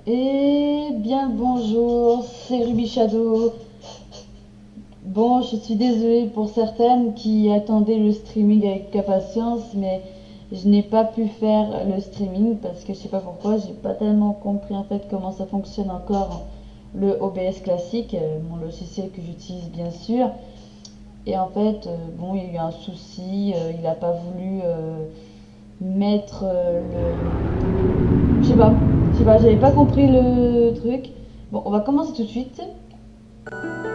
Et bien le bonjour, c'est Ruby Shadow. Bon, je suis désolée pour certaines qui attendaient le streaming avec impatience, mais je n'ai pas pu faire le streaming parce que je sais pas pourquoi, j'ai pas tellement compris en fait comment ça fonctionne encore le OBS classique, mon logiciel que j'utilise bien sûr. Et en fait, bon, il y a eu un souci, il n'a pas voulu mettre le... Je sais pas, j'avais pas compris le truc. Bon, on va commencer tout de suite.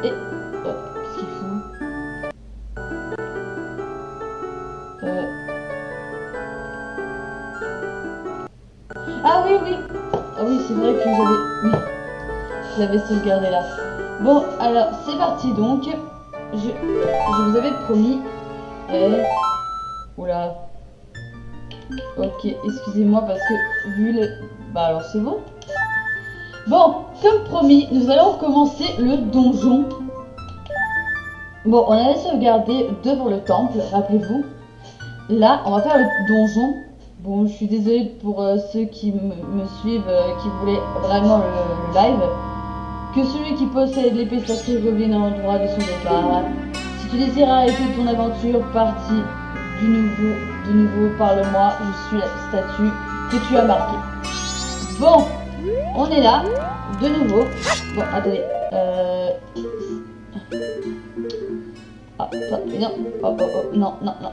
Et... Oh, qu'est-ce qu'il fout Ah oui, oui. Ah oui, c'est vrai que j'avais... Oui, je l'avais sauvegardé là. Bon, alors, c'est parti donc. Je vous avais promis... Oula. Ok, excusez-moi parce que vu le... Bah alors c'est bon. Bon, comme promis, nous allons commencer le donjon. Bon, on avait sauvegardé devant le temple, rappelez-vous. Là, on va faire le donjon. Bon, je suis désolée pour ceux qui me suivent, qui voulaient vraiment le live. Que celui qui possède l'épée sacrée revienne à l'endroit de son départ. Si tu désires arrêter ton aventure, partie de nouveau, parle-moi. Je suis la statue que tu as marquée. Bon, on est là, de nouveau. Bon, attendez. Ah, non. Oh, oh, oh, non, non, non.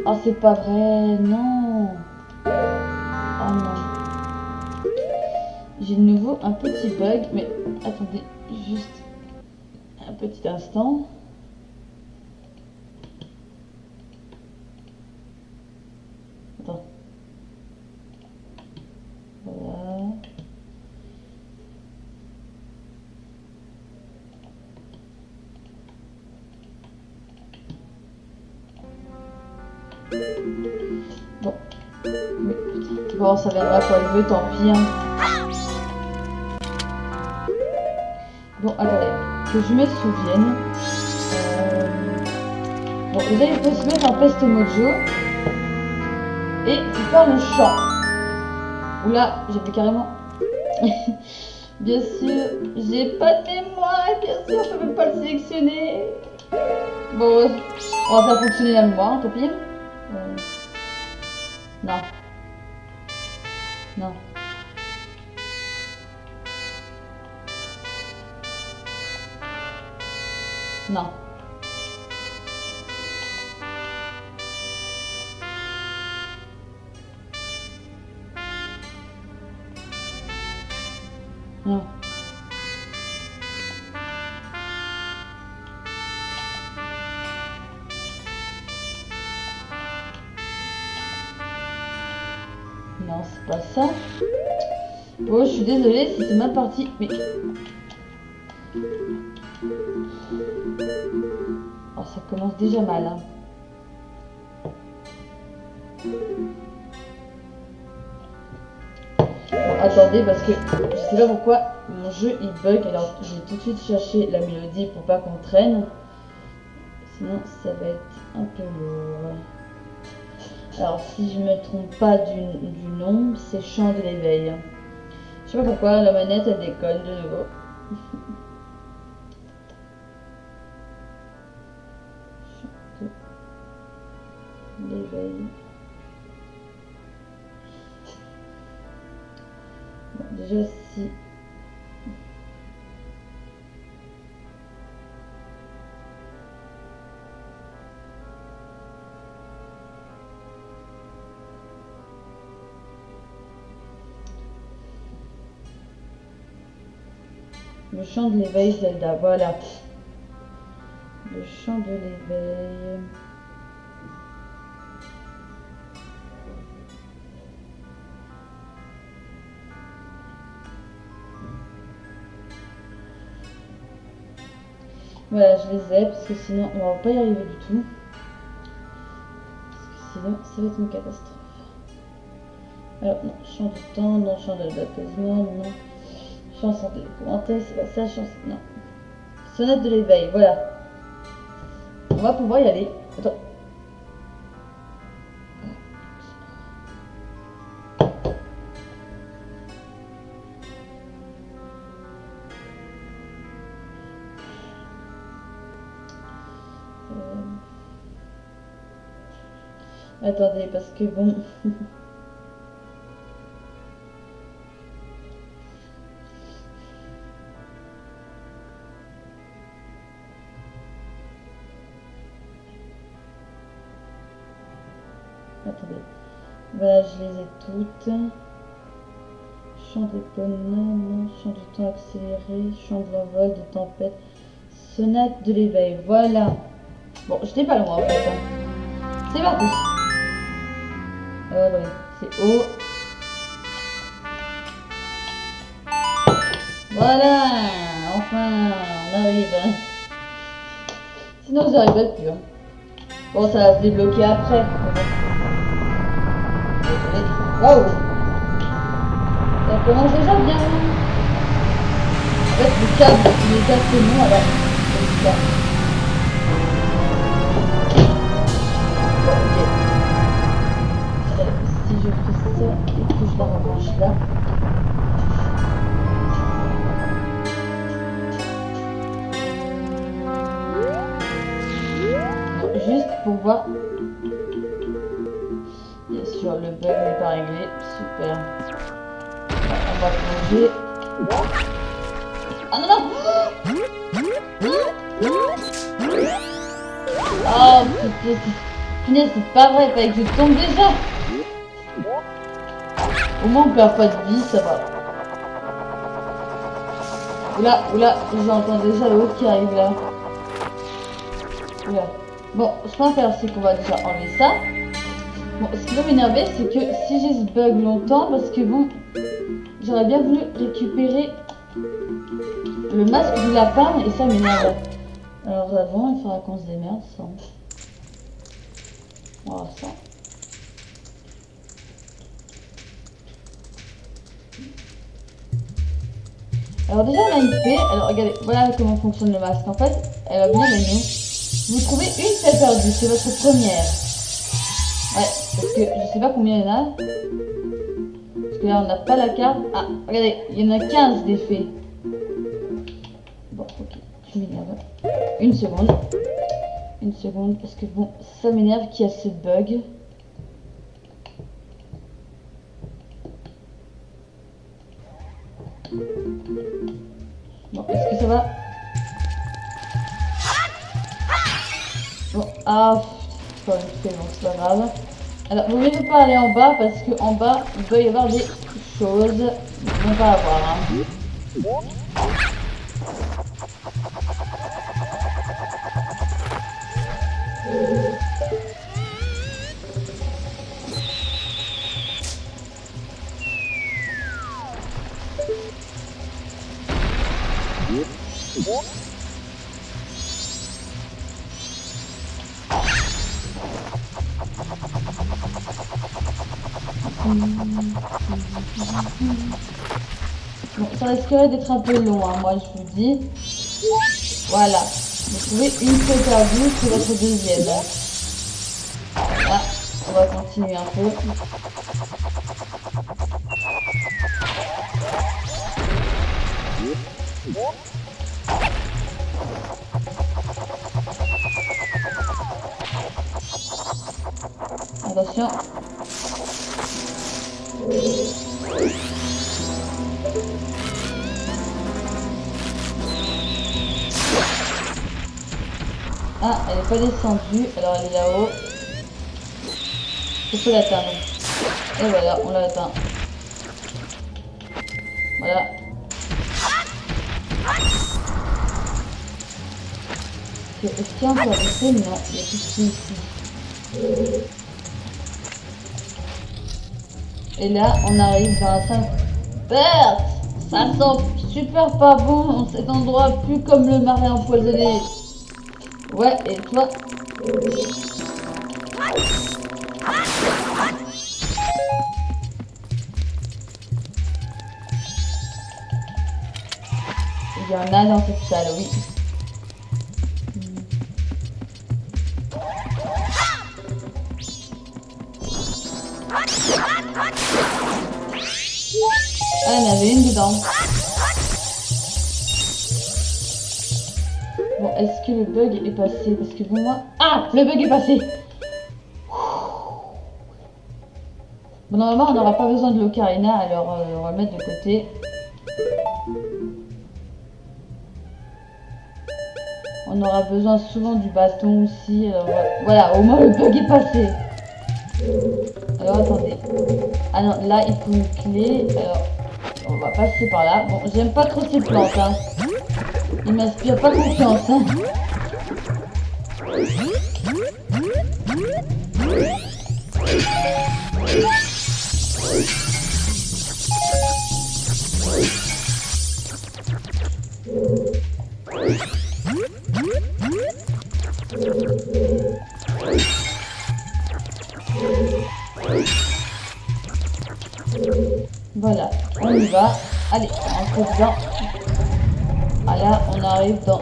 Oh, c'est pas vrai, non. Oh non. J'ai de nouveau un petit bug, mais attendez, juste un petit instant. Attends. Voilà. Bon. Mais, bon, ça viendra quand il veut, tant pis. Hein. Bon, attendez, que je me souvienne. Bon, déjà, il faut se mettre en peste mojo. Et faire le chant. Oula, j'ai fait carrément. Bien sûr, j'ai pas de mémoire, bien sûr, je peux même pas le sélectionner. Bon, on va faire fonctionner la mémoire, tant pis. Non. Non. Non. Non. Non, c'est pas ça. Bon, je suis désolée si c'est ma partie, mais... Oh, ça commence déjà mal, hein. Bon, attendez, parce que je sais pas pourquoi mon jeu il bug, alors je vais tout de suite chercher la mélodie pour pas qu'on traîne. Sinon, ça va être un peu lourd. Alors, si je me trompe pas du nom, c'est Chant de l'éveil. Je sais pas pourquoi la manette elle déconne de nouveau. Chant de l'éveil. Bon, déjà, si. Le chant de l'éveil, Zelda, voilà. Le chant de l'éveil. Voilà, je les ai parce que sinon on va pas y arriver du tout. Parce que sinon ça va être une catastrophe. Alors, non, chant du temps, non, chant de l'apaisement, non. Chanson de l'épouvantail, c'est pas ça, chanson. Non. Sonate de l'éveil, voilà. On va pouvoir y aller. Attends. Attendez, parce que bon... Attendez. Voilà, je les ai toutes. Chant des bonhommes, chant du temps accéléré, chant de l'envol, de tempête, sonate de l'éveil. Voilà. Bon, j'étais pas loin en fait. Hein. C'est parti. Oui, c'est haut. Voilà. Enfin, on arrive. Sinon, vous n'arriverez plus. Hein. Bon, ça va se débloquer après. Waouh! Ça commence déjà bien. En fait, le câble, il est assez long, alors c'est ça. Bon, ok. Si je fais ça et que je la rebranche là. Donc, juste pour voir. Bien sûr, le bug n'est pas réglé. Super. On va plonger. Ah non, non! Oh putain, punaise, c'est pas vrai, fallait que je tombe déjà. Au moins on perd pas de vie, ça va. Oula, j'entends déjà l'autre qui arrive là. Oula. Bon, ce qu'on va faire, c'est qu'on va déjà enlever ça. Bon, ce qui va m'énerver, c'est que si j'ai ce bug longtemps, parce que bon, j'aurais bien voulu récupérer le masque du lapin et ça m'énerve. Alors avant, il faudra qu'on se démerde sans. Voilà ça. Alors déjà on a une fée. Alors regardez, voilà comment fonctionne le masque. En fait, elle va venir avec nous. Vous trouvez une fée perdue, c'est votre première. Ouais, parce que je sais pas combien il y en a. Parce que là on n'a pas la carte. Ah, regardez, il y en a 15 des fées. Bon, ok, tu m'énerves. Une seconde, parce que bon, ça m'énerve qu'il y a ce bug. Bon, est-ce que ça va? Bon, ah, quand même, c'est bon, c'est pas grave. Alors, vous ne pouvez pas aller en bas parce que en bas, il doit y avoir des choses. Ils vont pas avoir, hein. Bon, ça risquerait d'être un peu long, hein, moi je vous dis. Voilà, vous trouvez une fée perdue, c'est votre deuxième. Là, on va continuer un peu. Attention. Ah, elle n'est pas descendue, alors elle est là-haut. Il faut l'atteindre. Et voilà, on l'a atteint. Voilà. Est-ce qu'il y a encore des fées? Non, il y a tout ce qui est ici. Et là, on arrive dans un Berthe, ça sent super pas bon cet endroit, plus comme le marais empoisonné. Ouais, et toi? Il y en a dans cette salle, oui. Ah, il y en avait une dedans. Bon, est-ce que le bug est passé? Parce que pour moi... Ah, le bug est passé. Bon, normalement, on n'aura pas besoin de l'ocarina, alors on va le mettre de côté. On aura besoin souvent du bâton aussi. Alors, voilà, au moins le bug est passé. Alors attendez. Ah non, là il faut une clé. Alors, on va passer par là. Bon, j'aime pas trop ces plantes. Hein. Il m'inspire pas confiance. Hein. Voilà, on y va. Allez, on entre dedans. Ah là, on arrive dans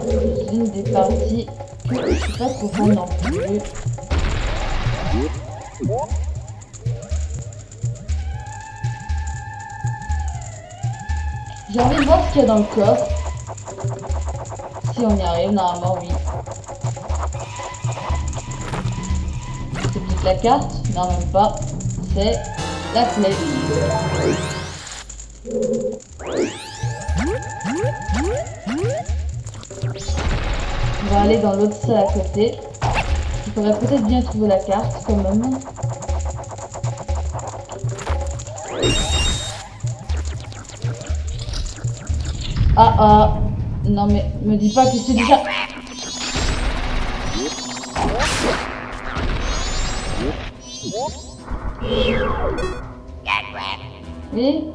une des parties que je suis pas trop fan non plus. J'ai envie de voir ce qu'il y a dans le coffre. Si on y arrive, normalement oui. C'est peut-être la carte? Non, même pas. C'est la clé. On va aller dans l'autre salle à côté. Il faudrait peut-être bien trouver la carte quand même. Ah ah. Non mais me dis pas que c'est déjà... Oui.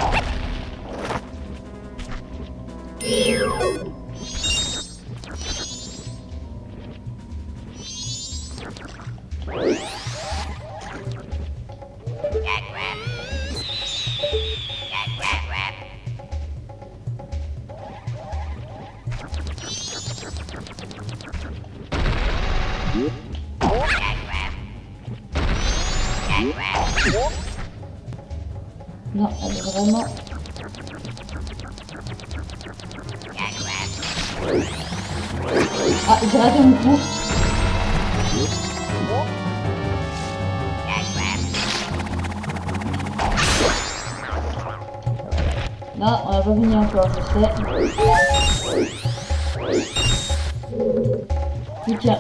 Non, elle est vraiment... Ah, j'ai raté mon coup. Non, on n'a pas fini encore, je sais. Plus qu'un.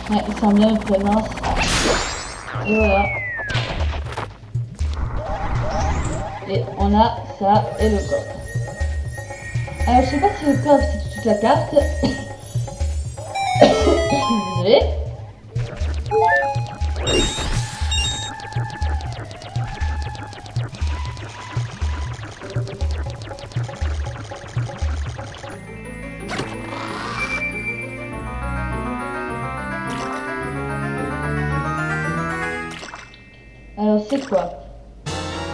Ouais, il sent bien notre présence. Et voilà. Et on a ça et le coffre. Alors je sais pas si le coffre c'est tout de suite la carte. Désolée. Alors c'est quoi?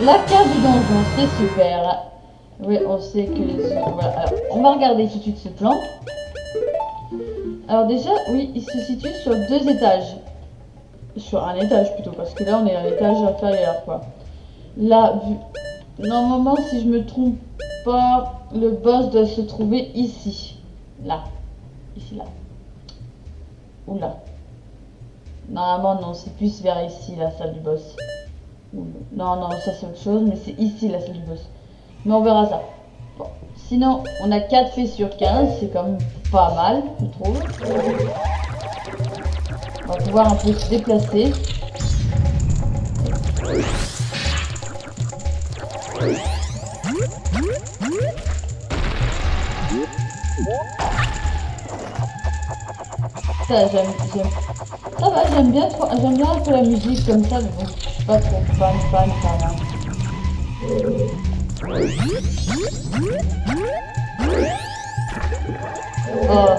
La carte du donjon, c'est super. Oui, on sait que les... Voilà. Alors, on va regarder tout de suite ce plan. Alors déjà, oui, il se situe sur 2 étages. Sur un étage plutôt, parce que là on est à l'étage inférieur quoi. Là, normalement si je me trompe pas, le boss doit se trouver ici. Là. Ici, là. Ou là. Normalement non, c'est plus vers ici la salle du boss. Non, non, ça c'est autre chose, mais c'est ici la salle du boss. Mais on verra ça. Bon. Sinon, on a 4 faits sur 15, c'est quand même pas mal, je trouve. On va pouvoir un peu se déplacer. Ça, j'aime. Ça va, j'aime bien un peu la musique comme ça, mais bon, je suis pas trop fan quand même. Oh.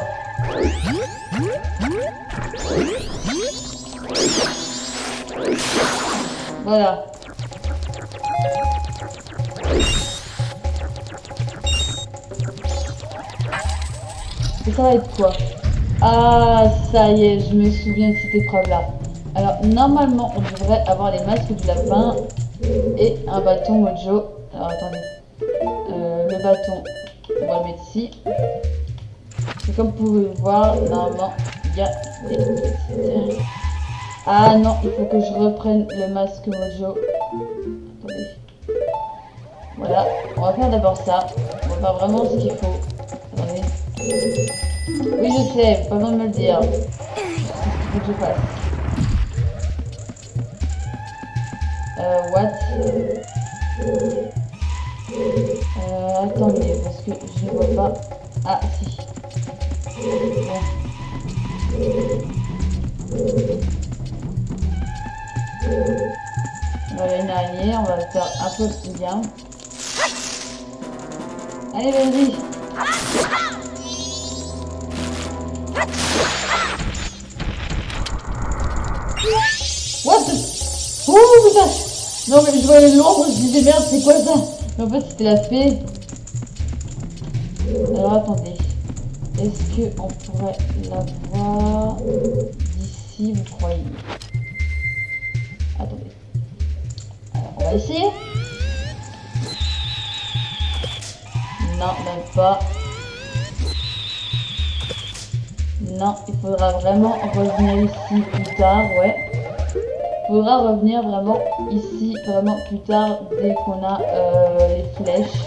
Voilà. Et ça va être quoi? Ah, ça y est, je me souviens de cette épreuve-là. Alors, normalement, on devrait avoir les masques du lapin et un bâton mojo. Alors, attendez. Le bâton, on va le mettre ici. Et comme vous pouvez le voir, normalement, il y a des... Ah non, il faut que je reprenne le masque mojo. Attendez. Voilà, on va faire d'abord ça. On va faire vraiment ce qu'il faut. Attendez. Oui, je sais, pas besoin de me le dire. Faut que je fasse. What? Attendez, parce que je ne vois pas. Ah, si. Bon. On va une araignée, on va le faire un peu bien. Allez, vas-y. What the... Oh putain. Non mais je voyais l'ombre, je disais merde, c'est quoi ça? Mais en fait c'était la fée. Alors attendez. Est-ce que on pourrait la voir d'ici, vous croyez? Attendez. Alors on va essayer. Non, même pas. Non, il faudra vraiment revenir ici plus tard, ouais. Il faudra revenir vraiment ici, vraiment plus tard, dès qu'on a les flèches.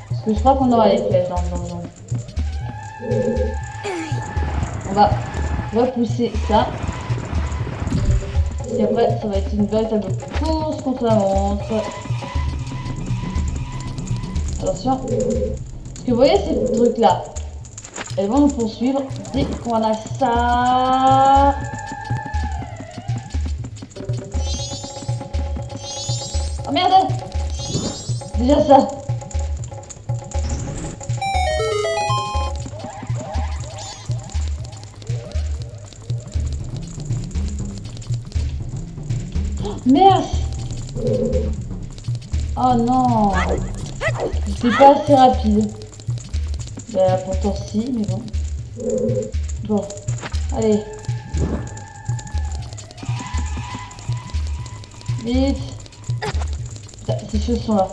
Parce que je crois qu'on aura les flèches dans le donjon. On va repousser ça. Et après, ça va être une véritable course contre la montre. Attention. Parce que vous voyez ces trucs-là, elles vont nous poursuivre dès qu'on a ça. Oh merde! Déjà ça. Oh, merde! Oh non! C'était pas assez rapide. Bah pourtant si, mais bon. Bon, allez. Vite. Ces choses sont là.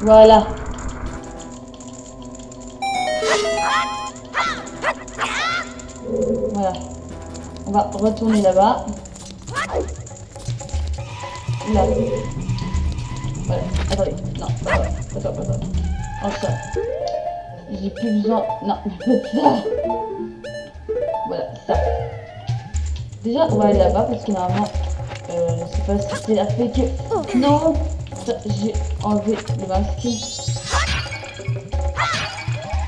Voilà. Voilà. On va retourner là-bas. Là. Voilà. Attendez. Non. Attends. Oh ça. J'ai plus besoin. Non, ça. Voilà, ça. Déjà, on va aller là-bas parce que normalement, je sais pas si c'est la fée que. Non! J'ai enlevé le masque.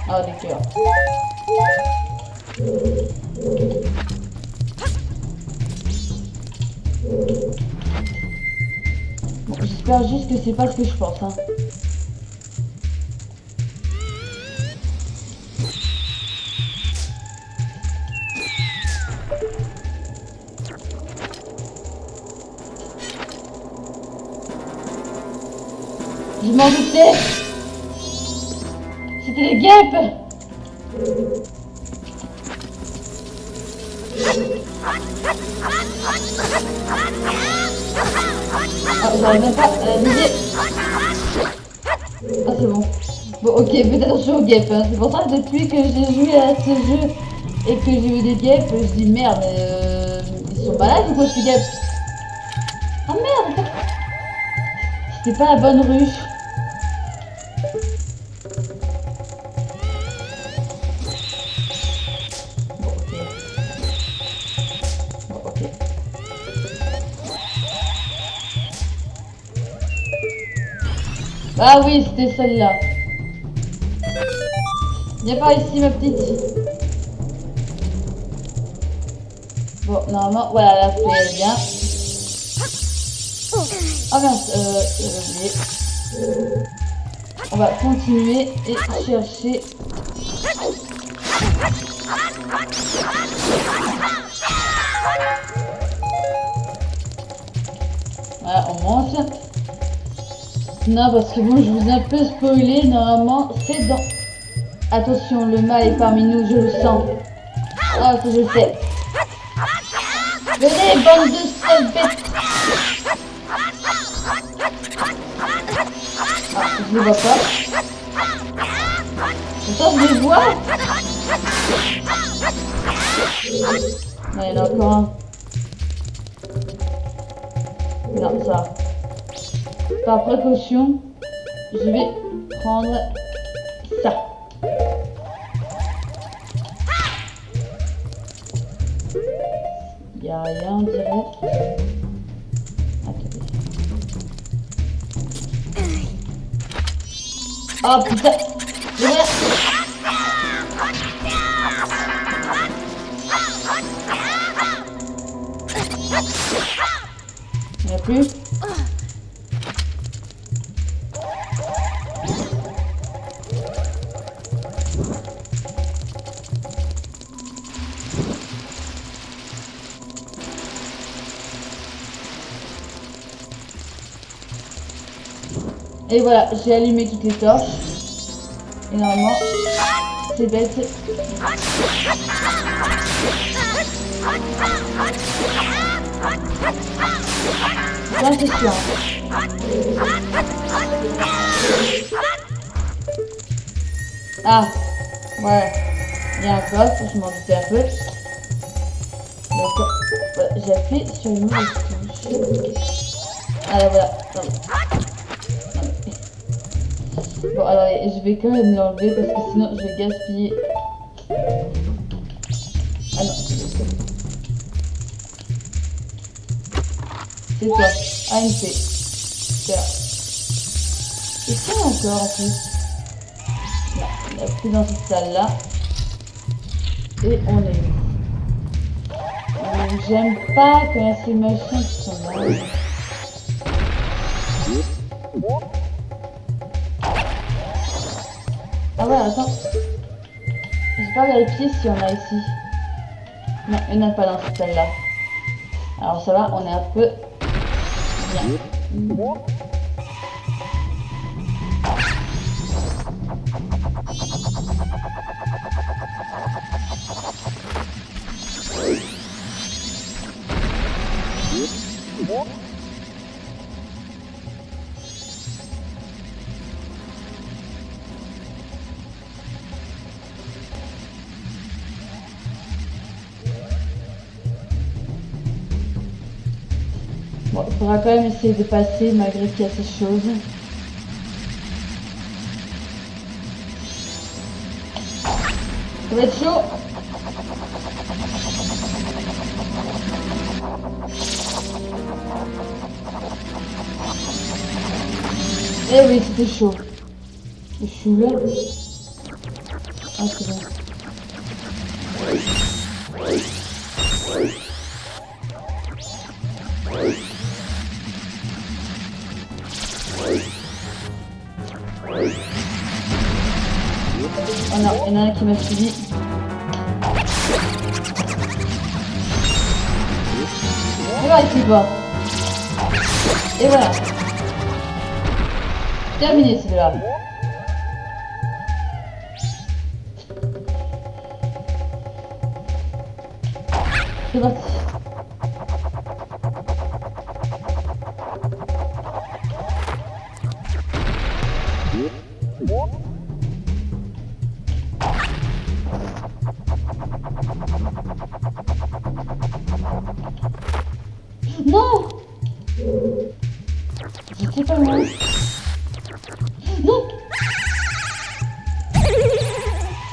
Ah, des cœurs. Bon, j'espère juste que c'est pas ce que je pense, hein. Je m'en doutais. C'était les guêpes. Ah, j'arrive même pas à la viser. Ah, c'est bon. Bon, ok, faites attention aux guêpes. Hein. C'est pour ça que depuis que j'ai joué à ce jeu et que j'ai vu des guêpes, je dis merde, ils sont malades ou quoi ces guêpes? Ah merde. C'était pas la bonne ruche. Ah oui, c'était celle-là. Viens par ici, ma petite. Bon, normalement, voilà, la fée, elle vient. Ah mince, on va continuer et chercher. Voilà, on mange. Non, parce que bon, je vous ai un peu spoilé. Normalement, c'est dans... Attention, le mal est parmi nous, je le sens. Ah, que je sais. Venez, bande de sales bêtes. Ah, je le vois pas. Pourtant, je les vois. Non, il y en a encore un. Non, ça. Par précaution, je vais prendre ça. Il n'y a rien, on dirait. Attendez. Oh putain! Et voilà! Il n'y en a plus? Et voilà, j'ai allumé toutes les torches. Et normalement, c'est bête. Ça, c'est sûr. Ah, ouais. Il y a un coffre, je m'en doutais un peu. Donc, voilà, j'ai appuyé sur une mauvaise touche. Ah là, voilà. Bon, alors je vais quand même l'enlever parce que sinon je vais gaspiller. Ah non, c'est toi. Ah, une fée. C'est là. Et ça encore en plus. Non, il n'y a plus dans cette salle là. Et on est où? J'aime pas quand ces machins qui sont là. Ah ouais, attends. J'ai pas vérifié s'il y en a ici. Non, il n'y en a pas dans cette salle-là. Alors ça va, on est un peu bien. Bon, il faudra quand même essayer de passer malgré qu'il y a ces choses. Ça va être chaud. Eh oui, c'était chaud. Je suis là. Ah, c'est bon. Oh non, il y en a un qui m'a suivi. Et voilà, ici bas. Et voilà. Terminé celui-là. C'est parti. Non! J'étais pas loin. Non!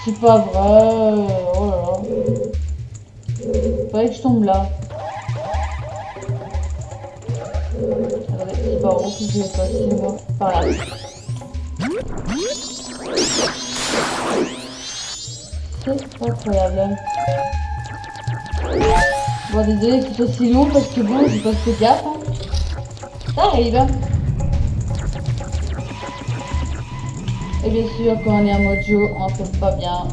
C'est pas vrai. Oh là là. Fallait que je tombe là. Attendez, c'est par où que je vais passer moi? Par là. C'est incroyable. Bon, désolé que ce soit si long parce que bon, j'ai pas fait gaffe. Hein. Ça arrive. Hein. Et bien sûr, quand on est en mode jeu, on tombe pas bien.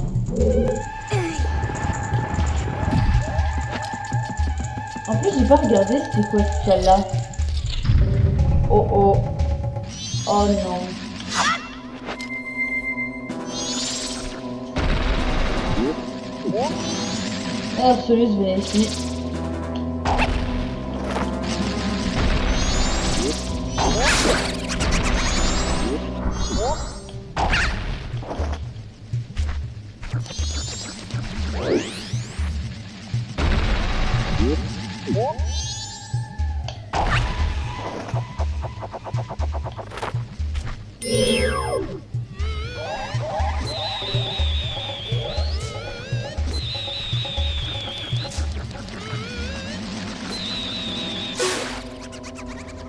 En plus, j'ai pas regardé c'était quoi ce là. Oh oh. Oh non. Absolus, je vais ici.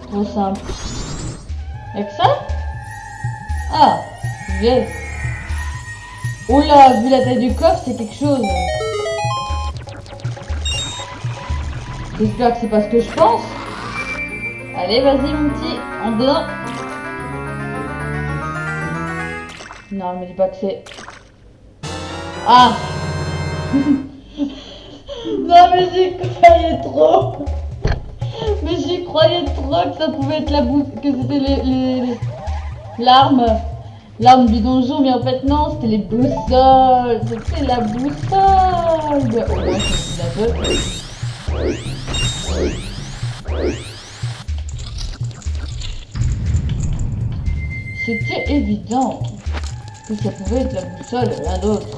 Trop simple. Y'a que ça? Ah, j'ai. Oula, vu la taille du coffre, c'est quelque chose. J'espère que c'est pas ce que je pense. Allez, vas-y mon petit, en dedans. Non, me dis pas que c'est... Ah. Non mais j'y croyais trop. Mais j'y croyais trop que ça pouvait être la que c'était l'arme. L'arme du donjon, mais en fait non, c'était les boussoles. C'était la boussole. Au moins, c'est un peu. C'était évident que ça pouvait être la boussole, rien d'autre.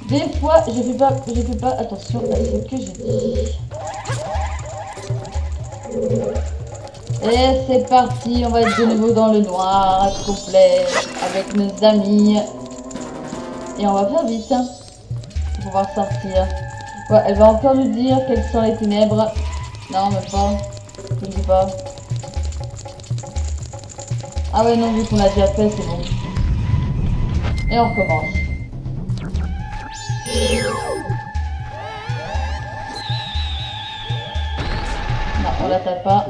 Des fois, je fais pas attention à ce que je dis. Et c'est parti, on va être de nouveau dans le noir, complet, avec nos amis. Et on va faire vite, hein, pour pouvoir sortir. Ouais, elle va encore nous dire quelles sont les ténèbres. Non, même pas. Je ne sais pas. Ah ouais, non, vu qu'on l'a déjà fait, c'est bon. Et on recommence. Non, on la tape pas.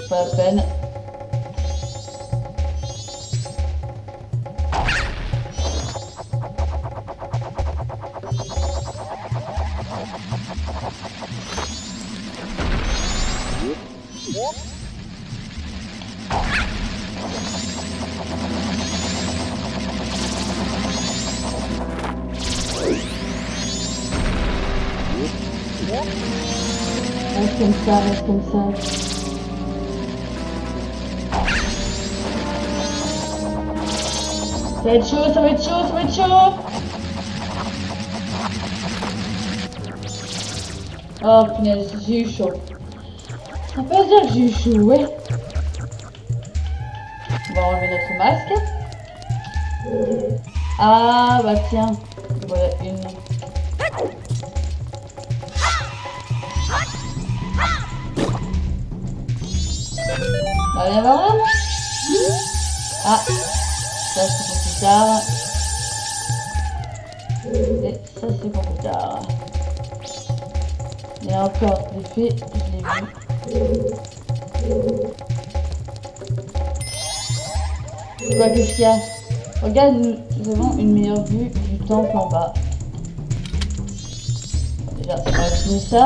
C'est pas la peine. Reste comme ça, reste comme ça. Ça va être chaud, ça va être chaud, ça va être chaud. Oh punaise, j'ai eu chaud. On peut dire que j'ai eu chaud, ouais. On va enlever notre masque. Ah bah tiens, voilà une. Bah viens voir là. Ah, ça c'est pour plus tard. Et ça c'est pour plus tard. Il y a encore des faits, je l'ai vu. Quoi, qu'est-ce qu'il y a? Regarde, nous avons une meilleure vue du temple en bas. Déjà, on va finir ça.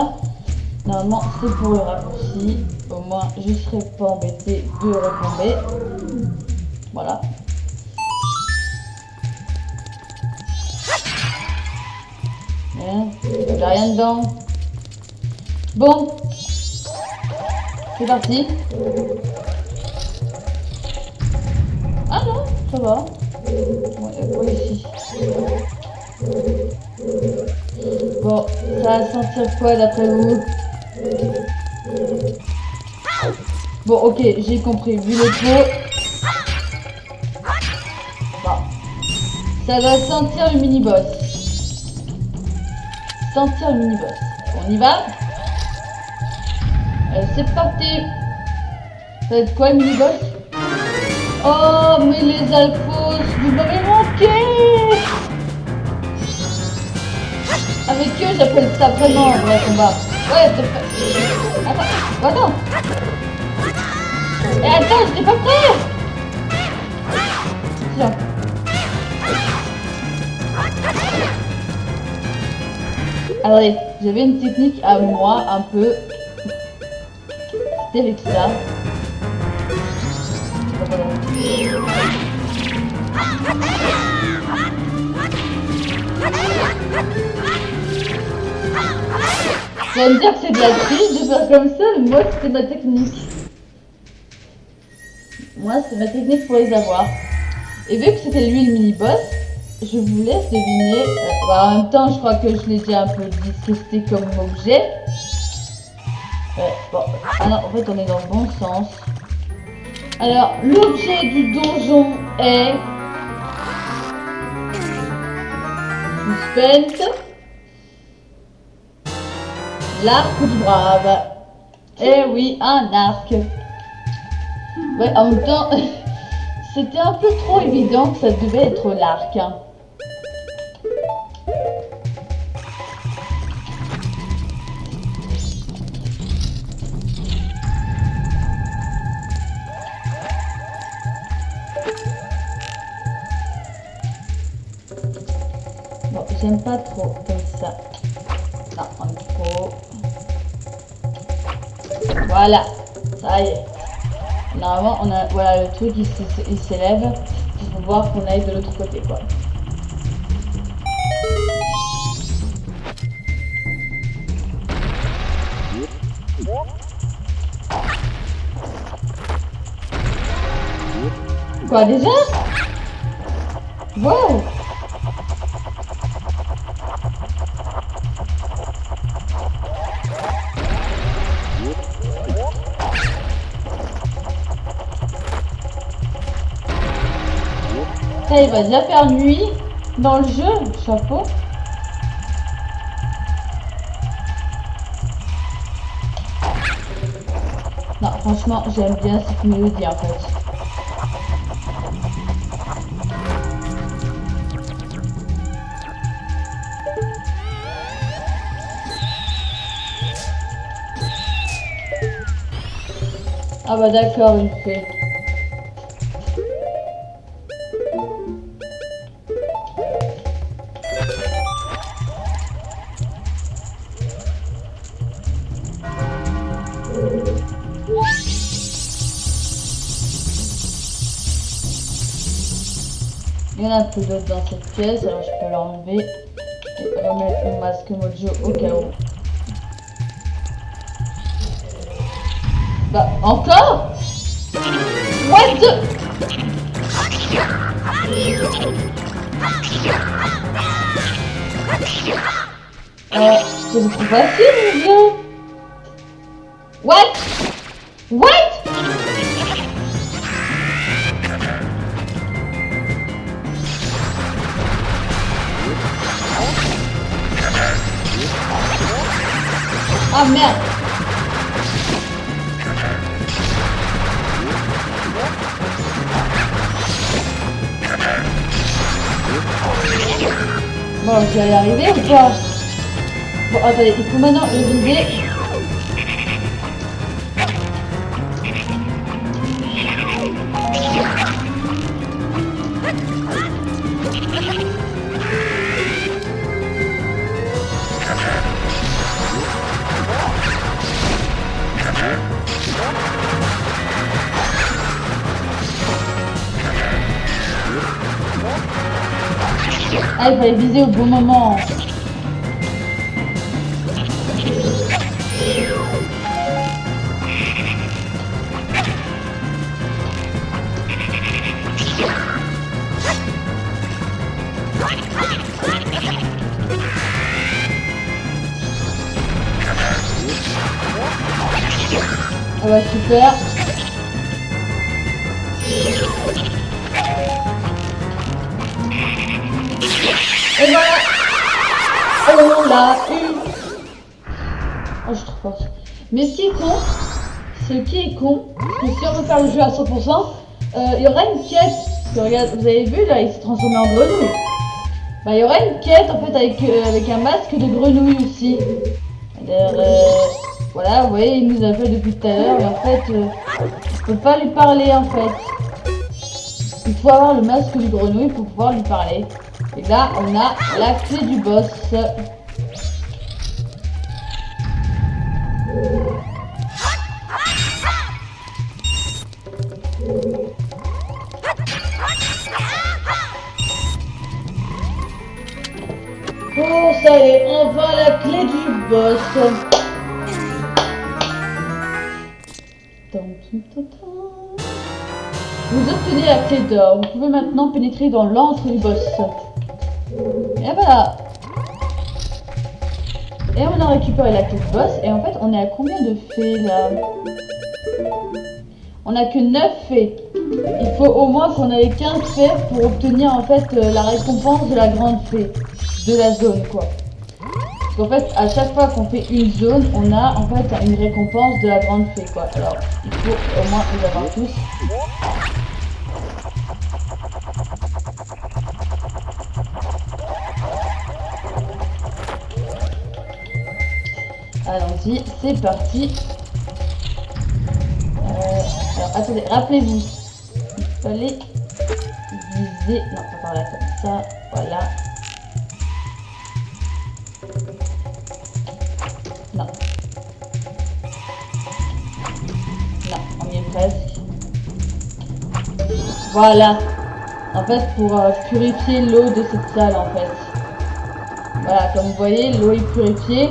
Normalement, c'est pour le raccourci. Au moins, je ne serai pas embêté de retomber. Voilà. Il n'y a rien dedans. Bon. C'est parti. Ah non, ça va. Ouais, quoi ici? Bon, ça va sentir quoi d'après vous? Bon, ok, j'ai compris. Vu le pot. Bon. Ça va sentir le mini-boss. Sentir le mini-boss. On y va? C'est parti. Ça va être quoi le mini-boss? Oh, mais les alphos, vous m'avez manqué. Avec eux, j'appelle ça vraiment un vrai combat. Ouais, c'est pas... Attends. Et attends, j'étais pas prêt. Tiens. Allez, j'avais une technique à moi, un peu. C'était avec ça. Vous allez me dire que c'est de la triche de faire comme ça, mais moi c'était ma technique. Moi c'est ma technique pour les avoir. Et vu que c'était lui le mini-boss, je vous laisse deviner. En même temps, je crois que je l'ai déjà un peu dit ce que c'était comme objet. Bon, alors en fait on est dans le bon sens. Alors l'objet du donjon est... Suspense. L'arc du brave. Eh oui, un arc. Ouais, en même temps, c'était un peu trop évident que ça devait être l'arc. Hein. Bon, j'aime pas trop comme ça. Non, un trop. Voilà, ça y est. Normalement, on a, voilà, le truc il s'élève. Il faut voir qu'on aille de l'autre côté, quoi. Quoi, déjà? Wow! Ça, il va déjà faire nuit dans le jeu, chapeau. Non, franchement, j'aime bien cette mélodie en fait. Ah bah d'accord, il fait. Il y en a plus d'autres dans cette pièce, alors je peux l'enlever et remettre mon masque Mojo au cas où. Bah, encore? What the... c'est beaucoup facile, mon vieux. What? What? Ah merde. Bon, je vais y arriver ou pas? Bon, attendez, il faut maintenant le viser. Ah, il fallait viser au bon moment. Ah bah super. Et voilà. On l'a eu. Oh, je suis trop forte. Mais ce qui est con, c'est que si on veut faire le jeu à 100%, il y aura une quête. Parce que regarde, vous avez vu là, il s'est transformé en grenouille. Bah, il y aura une quête en fait avec un masque de grenouille aussi. Voilà, vous voyez, il nous appelle depuis tout à l'heure, et en fait, on peut pas lui parler en fait. Il faut avoir le masque du grenouille pour pouvoir lui parler. Et là, on a la clé du boss. Oh, ça y est, enfin la clé du boss. Vous obtenez la clé d'or. Vous pouvez maintenant pénétrer dans l'antre du boss. Et voilà. Et on a récupéré la clé du boss. Et en fait, on est à combien de fées là? On a que 9 fées. Il faut au moins qu'on ait 15 fées pour obtenir en fait la récompense de la grande fée. De la zone quoi. Parce qu'en fait, à chaque fois qu'on fait une zone, on a en fait une récompense de la grande fée quoi. Alors, il faut au moins les avoir tous. Allons-y, c'est parti. Alors, attendez, rappelez-vous. Il fallait viser... Non, pas par là, comme ça. Voilà. Non. Non, on y est presque. Voilà. En fait, pour purifier l'eau de cette salle, en fait. Voilà, comme vous voyez, l'eau est purifiée.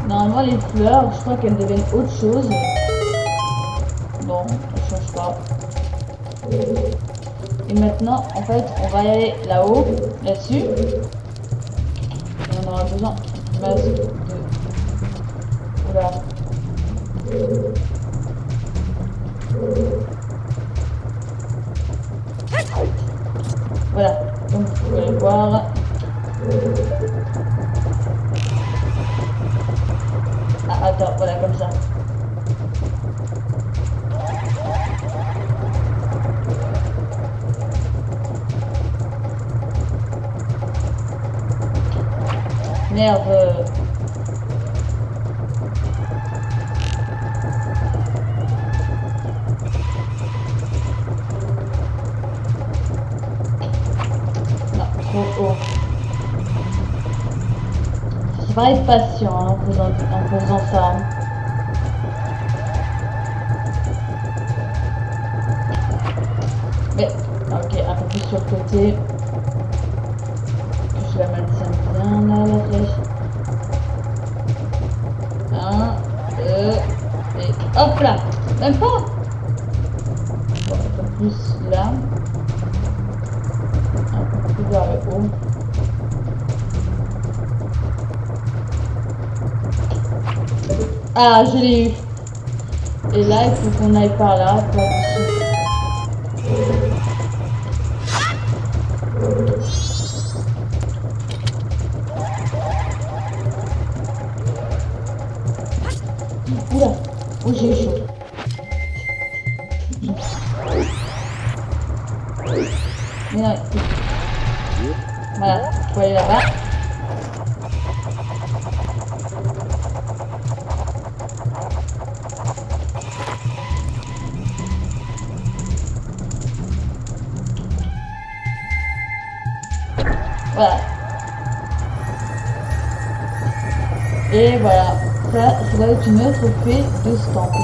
Normalement, les fleurs, je crois qu'elles deviennent autre chose. Non, elles ne changent pas. Et maintenant, en fait, on va aller là-haut, là-dessus. Et on aura besoin du masque de... Oula. Voilà, comme vous pouvez le voir. Ah, attends, voilà, comme ça. Merde. Non, trop haut. Il faut être patient hein, en faisant ça. Hein. Mais, ok, un peu plus sur le côté. Je la maintiens bien là, la flèche. 1, 2, et hop là. Même pas. Bon, un peu plus là. Un peu plus vers le haut. Ah, je l'ai eu. Et là, il faut qu'on aille par là, par dessus. Oula, oh j'ai eu chaud. Mais non, voilà, faut aller là-bas. Voilà. Et voilà. Ça doit être une autre fée de ce temple.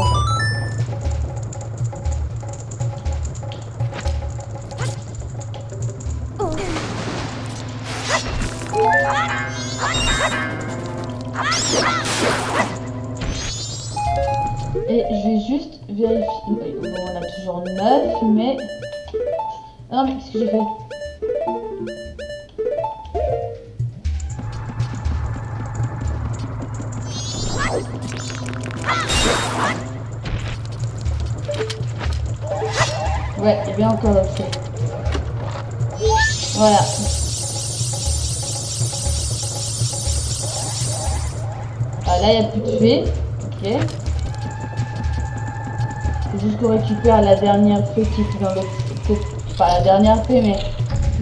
Et je vais juste vérifier. Bon, on a toujours 9, mais... Non, mais qu'est-ce que j'ai fait? Ouais, et bien encore le fait. Voilà. Ah, là, il n'y a plus de fée. Ok. C'est juste qu'on récupère la dernière fée qui était dans l'autre. Pas la dernière fée, mais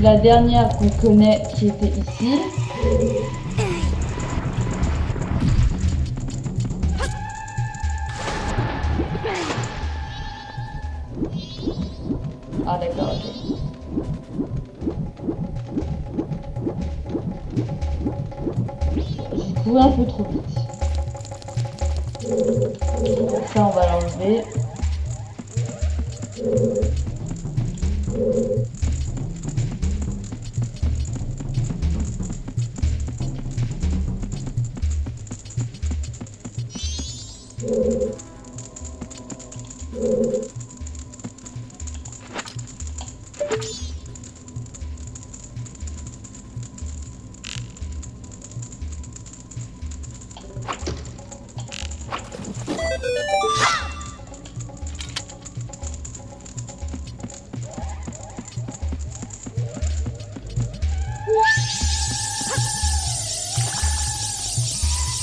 la dernière qu'on connaît qui était ici. Ah d'accord, ok. J'ai couru un peu trop vite. Ça on va l'enlever.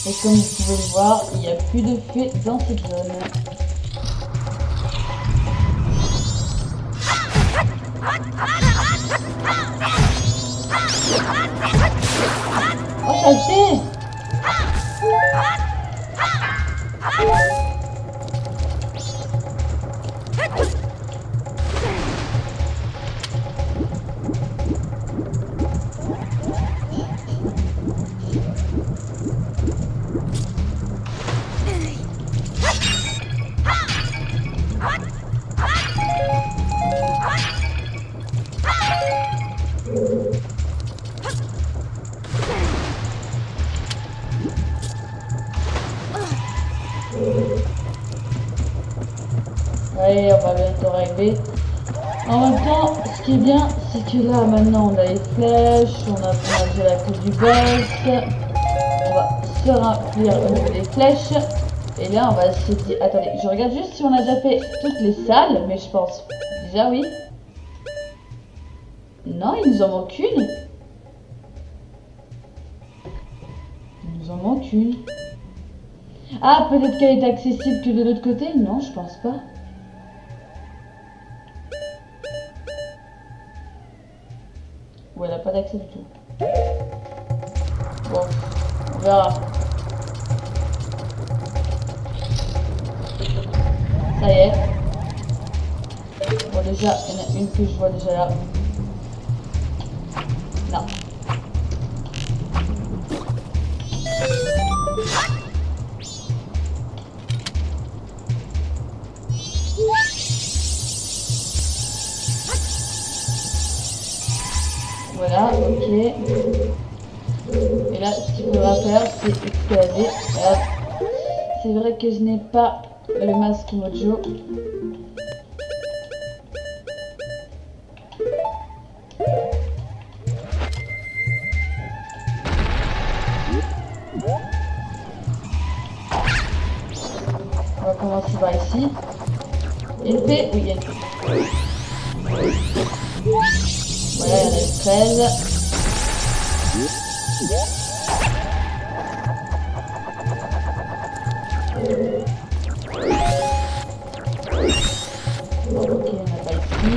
Et comme vous pouvez le voir, il n'y a plus de fées dans cette zone. Oh, saleté! Allez, on va bientôt arriver. En même temps, ce qui est bien, c'est que là, maintenant, on a les flèches, on a déjà la clé du boss. On va se remplir au niveau des flèches. Et là, on va se dire... Attendez, je regarde juste si on a déjà fait toutes les salles, mais je pense déjà oui. Non, il nous en manque une. Il nous en manque une. Ah, peut-être qu'elle est accessible que de l'autre côté? Non, je pense pas. Ou elle n'a pas d'accès du tout. Bon, on verra. Ça y est. Bon, déjà, il y en a une que je vois déjà là. Non. Voilà, ok. Et là, ce qu'il faudra faire, c'est escalader. C'est vrai que je n'ai pas le masque Mojo. On va commencer par ici. Une fée? Oui, il y a une fée. Voilà, il y en a 13. Bon, ok, on n'a pas ici.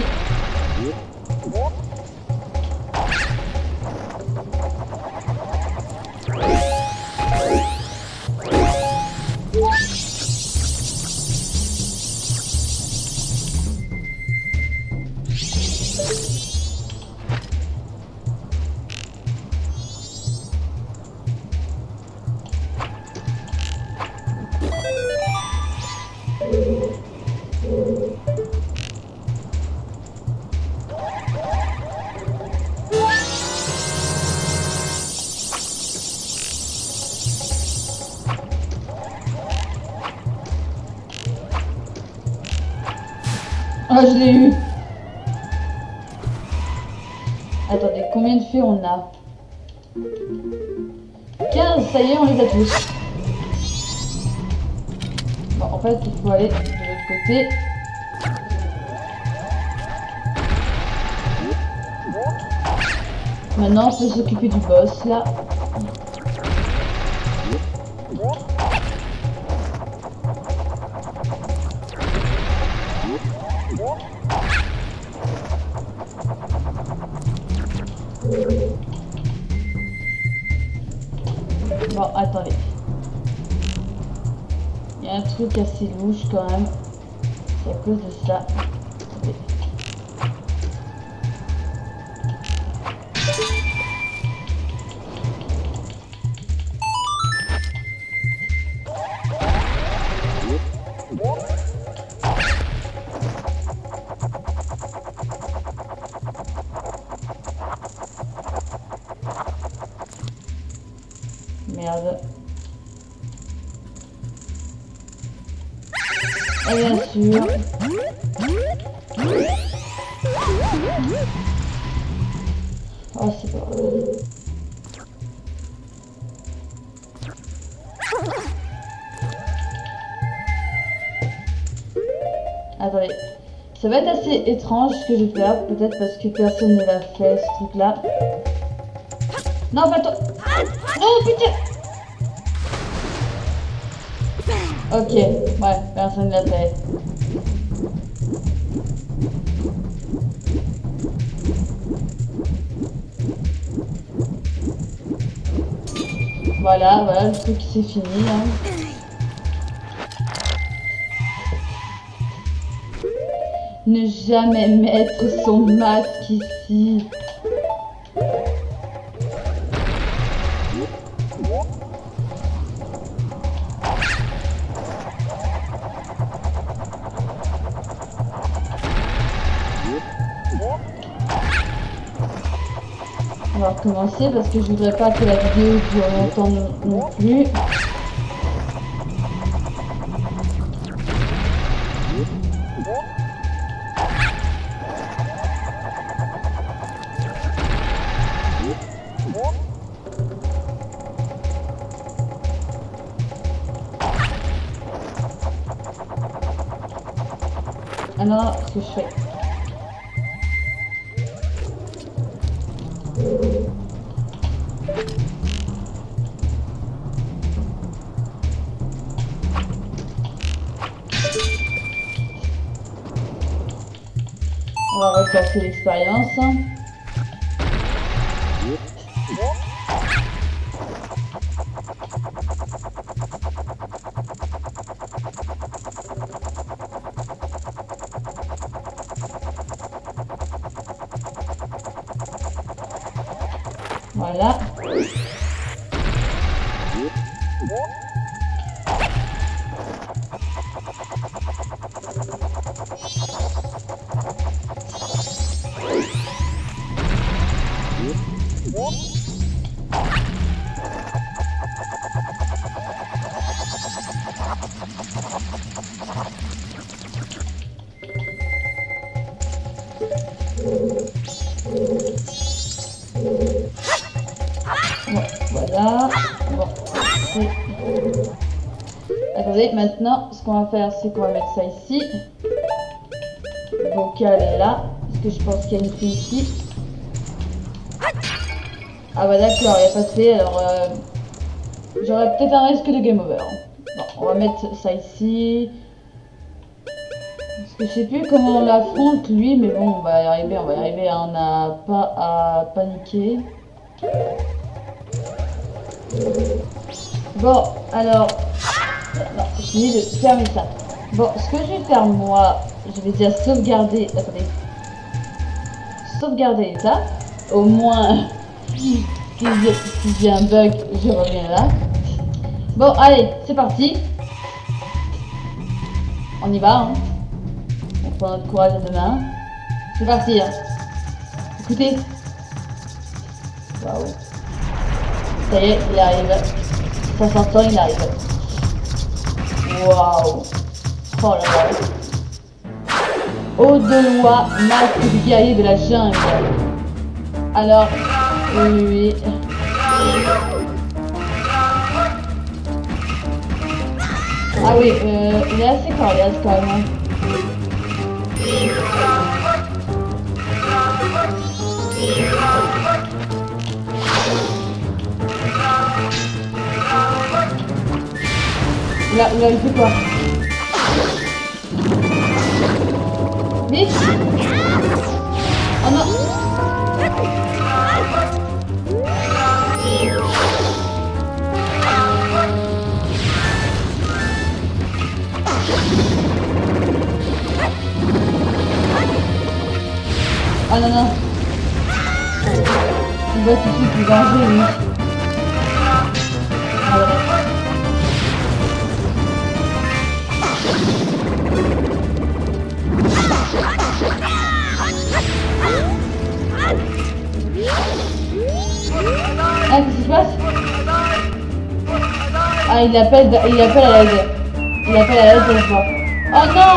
Ah, je l'ai eu. Attendez, combien de fées on a? 15, ça y est, on les a tous. Bon, en fait, il faut aller de l'autre côté. Maintenant, on peut s'occuper du boss, là. Bon, attendez. Il y a un truc assez louche quand même. C'est à cause de ça. Attendez. Merde. Et bien sûr. Oh, c'est pas vrai. Attendez. Ça va être assez étrange ce que je vais faire. Peut-être parce que personne ne l'a fait, ce truc-là. Non, pas toi. Non, putain. Ok, ouais, personne ne l'a fait. Voilà, le truc c'est fini. Hein. Ne jamais mettre son masque ici. On va recommencer parce que je voudrais pas que la vidéo dure longtemps non plus. Ah non, ce que je fais. On va recasser l'expérience. Voilà. Bon, voilà. Bon, attendez, maintenant, ce qu'on va faire, c'est qu'on va mettre ça ici. Le bocal est là. Parce que je pense qu'il y a une fille ici. Ah bah d'accord, il n'y a pas de fée, alors j'aurais peut-être un risque de game over. Bon, on va mettre ça ici. Parce que je sais plus comment on l'affronte lui, mais bon, on va y arriver, on n'a pas à paniquer. Bon, alors... Non, je finis de fermer ça. Bon, ce que je vais faire moi, je vais déjà sauvegarder... Attendez. Sauvegarder ça. Au moins, si j'ai un bug, je reviens là. Bon, allez, c'est parti. On y va, hein. On prend notre courage à deux mains. C'est parti, hein. Écoutez. Waouh. Ça y est, il arrive. Ça s'entend, il arrive. Waouh. Oh là là. Audelois, masque du guerrier de la jungle. Alors, oui. Ah oui, il est assez coriace quand même. Là, il fait quoi? Vite! Oh non! Ah non, non! Il va tout de suite nous venger, lui. Voilà. Ah, qu'est-ce qui se passe? Ah, il appelle à l'aide. Il appelle à l'aide, je vois. Oh non!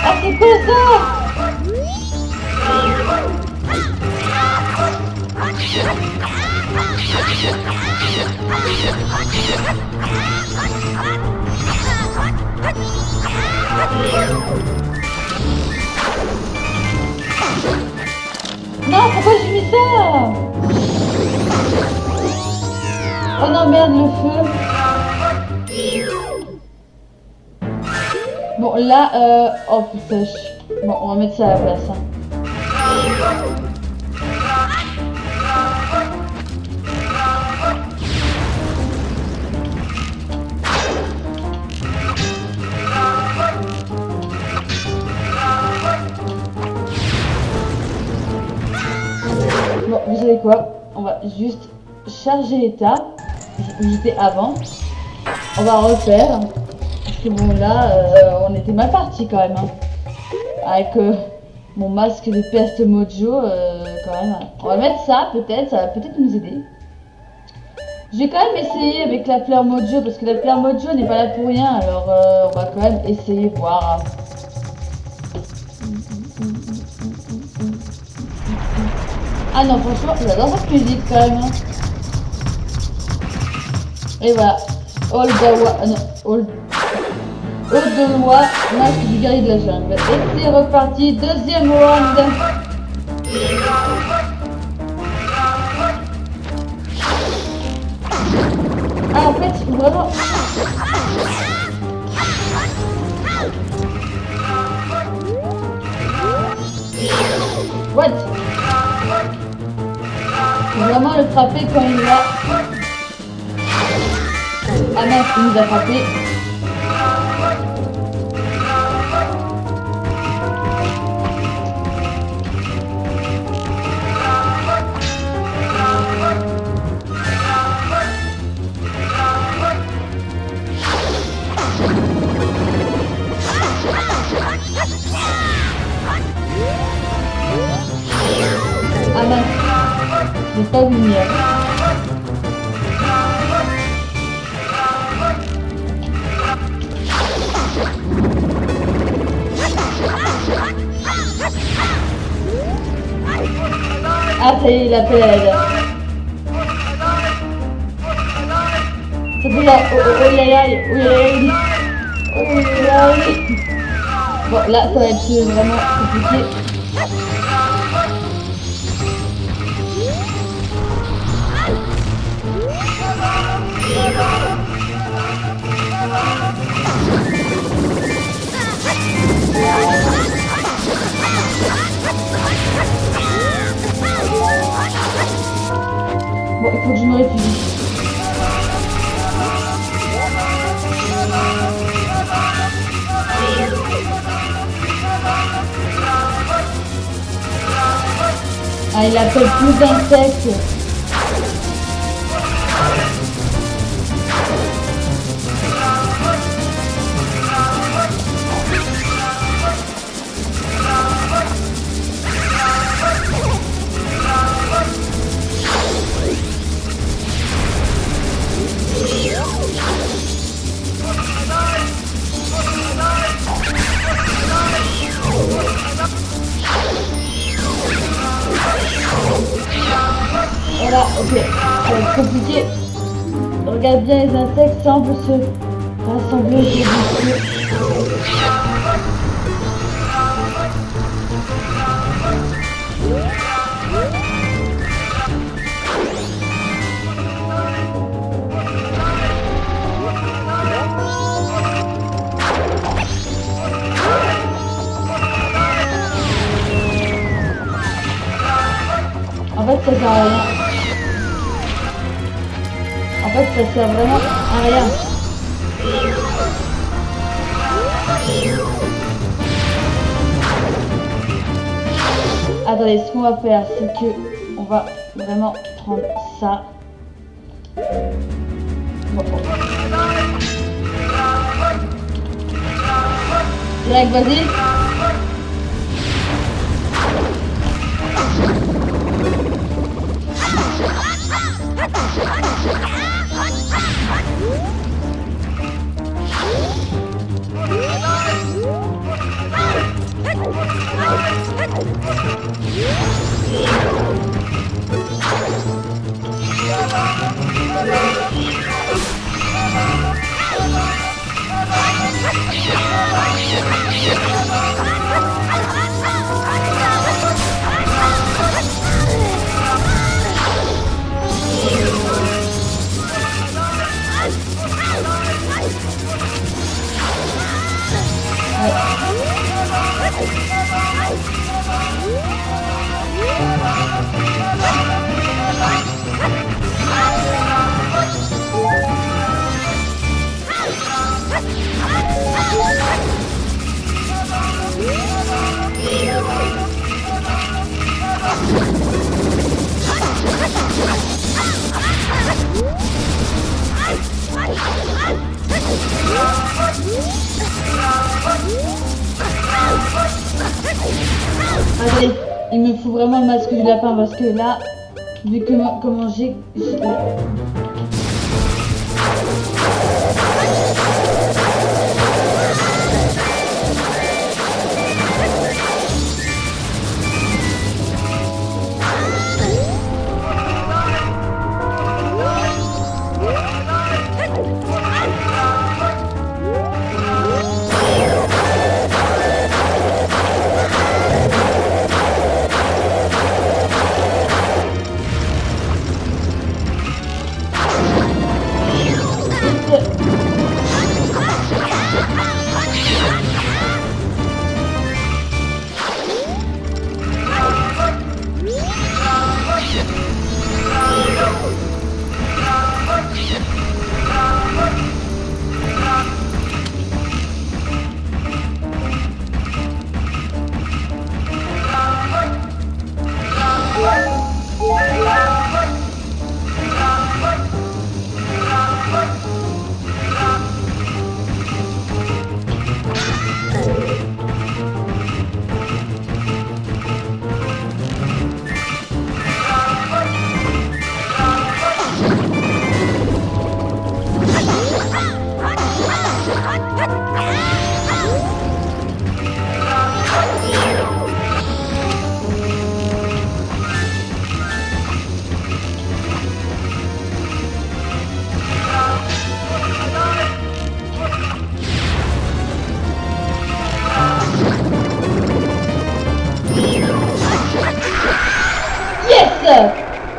Ah, c'est quoi ça? Non, pourquoi j'ai mis ça? Oh non, merde, le feu. Bon, là, oh putain. Bon, on va mettre ça à la place. Hein. Bon, vous savez quoi? On va juste charger l'état où j'étais avant. On va refaire. Parce que bon, là, on était mal parti quand même. Hein. Avec mon masque de peste mojo, quand même. On va mettre ça, peut-être. Ça va peut-être nous aider. Je vais quand même essayer avec la fleur mojo. Parce que la fleur mojo n'est pas là pour rien. Alors, on va quand même essayer, voir. Ah non, franchement, j'adore cette musique quand même. Hein. Et voilà. All the way. Non, all de loi, masque du guerrier de la jungle. Et c'est reparti, deuxième round. Ah, en fait, il faut vraiment... What? Il faut vraiment le frapper quand il va... Ah mince, il nous a frappé. Ah mince, je vais pas venir. Ah ça y est, il appelle à l'aide. Ça fait là, oh aïe aïe, oui aïe, oui aïe. Bon là ça va être vraiment compliqué. Bon, il faut que je me réfugie. Ah, il appelle plus d'insectes. Voilà, ok, ça va être compliqué. Regarde bien, les insectes semblent se rassembler autour du feu. En fait, ça sert à rien. En fait, ça sert vraiment à rien. Attendez, ce qu'on va faire, c'est que on va vraiment prendre ça. Bon. Greg, vas-y. vraiment le masque du lapin parce que là, vu comment j'ai...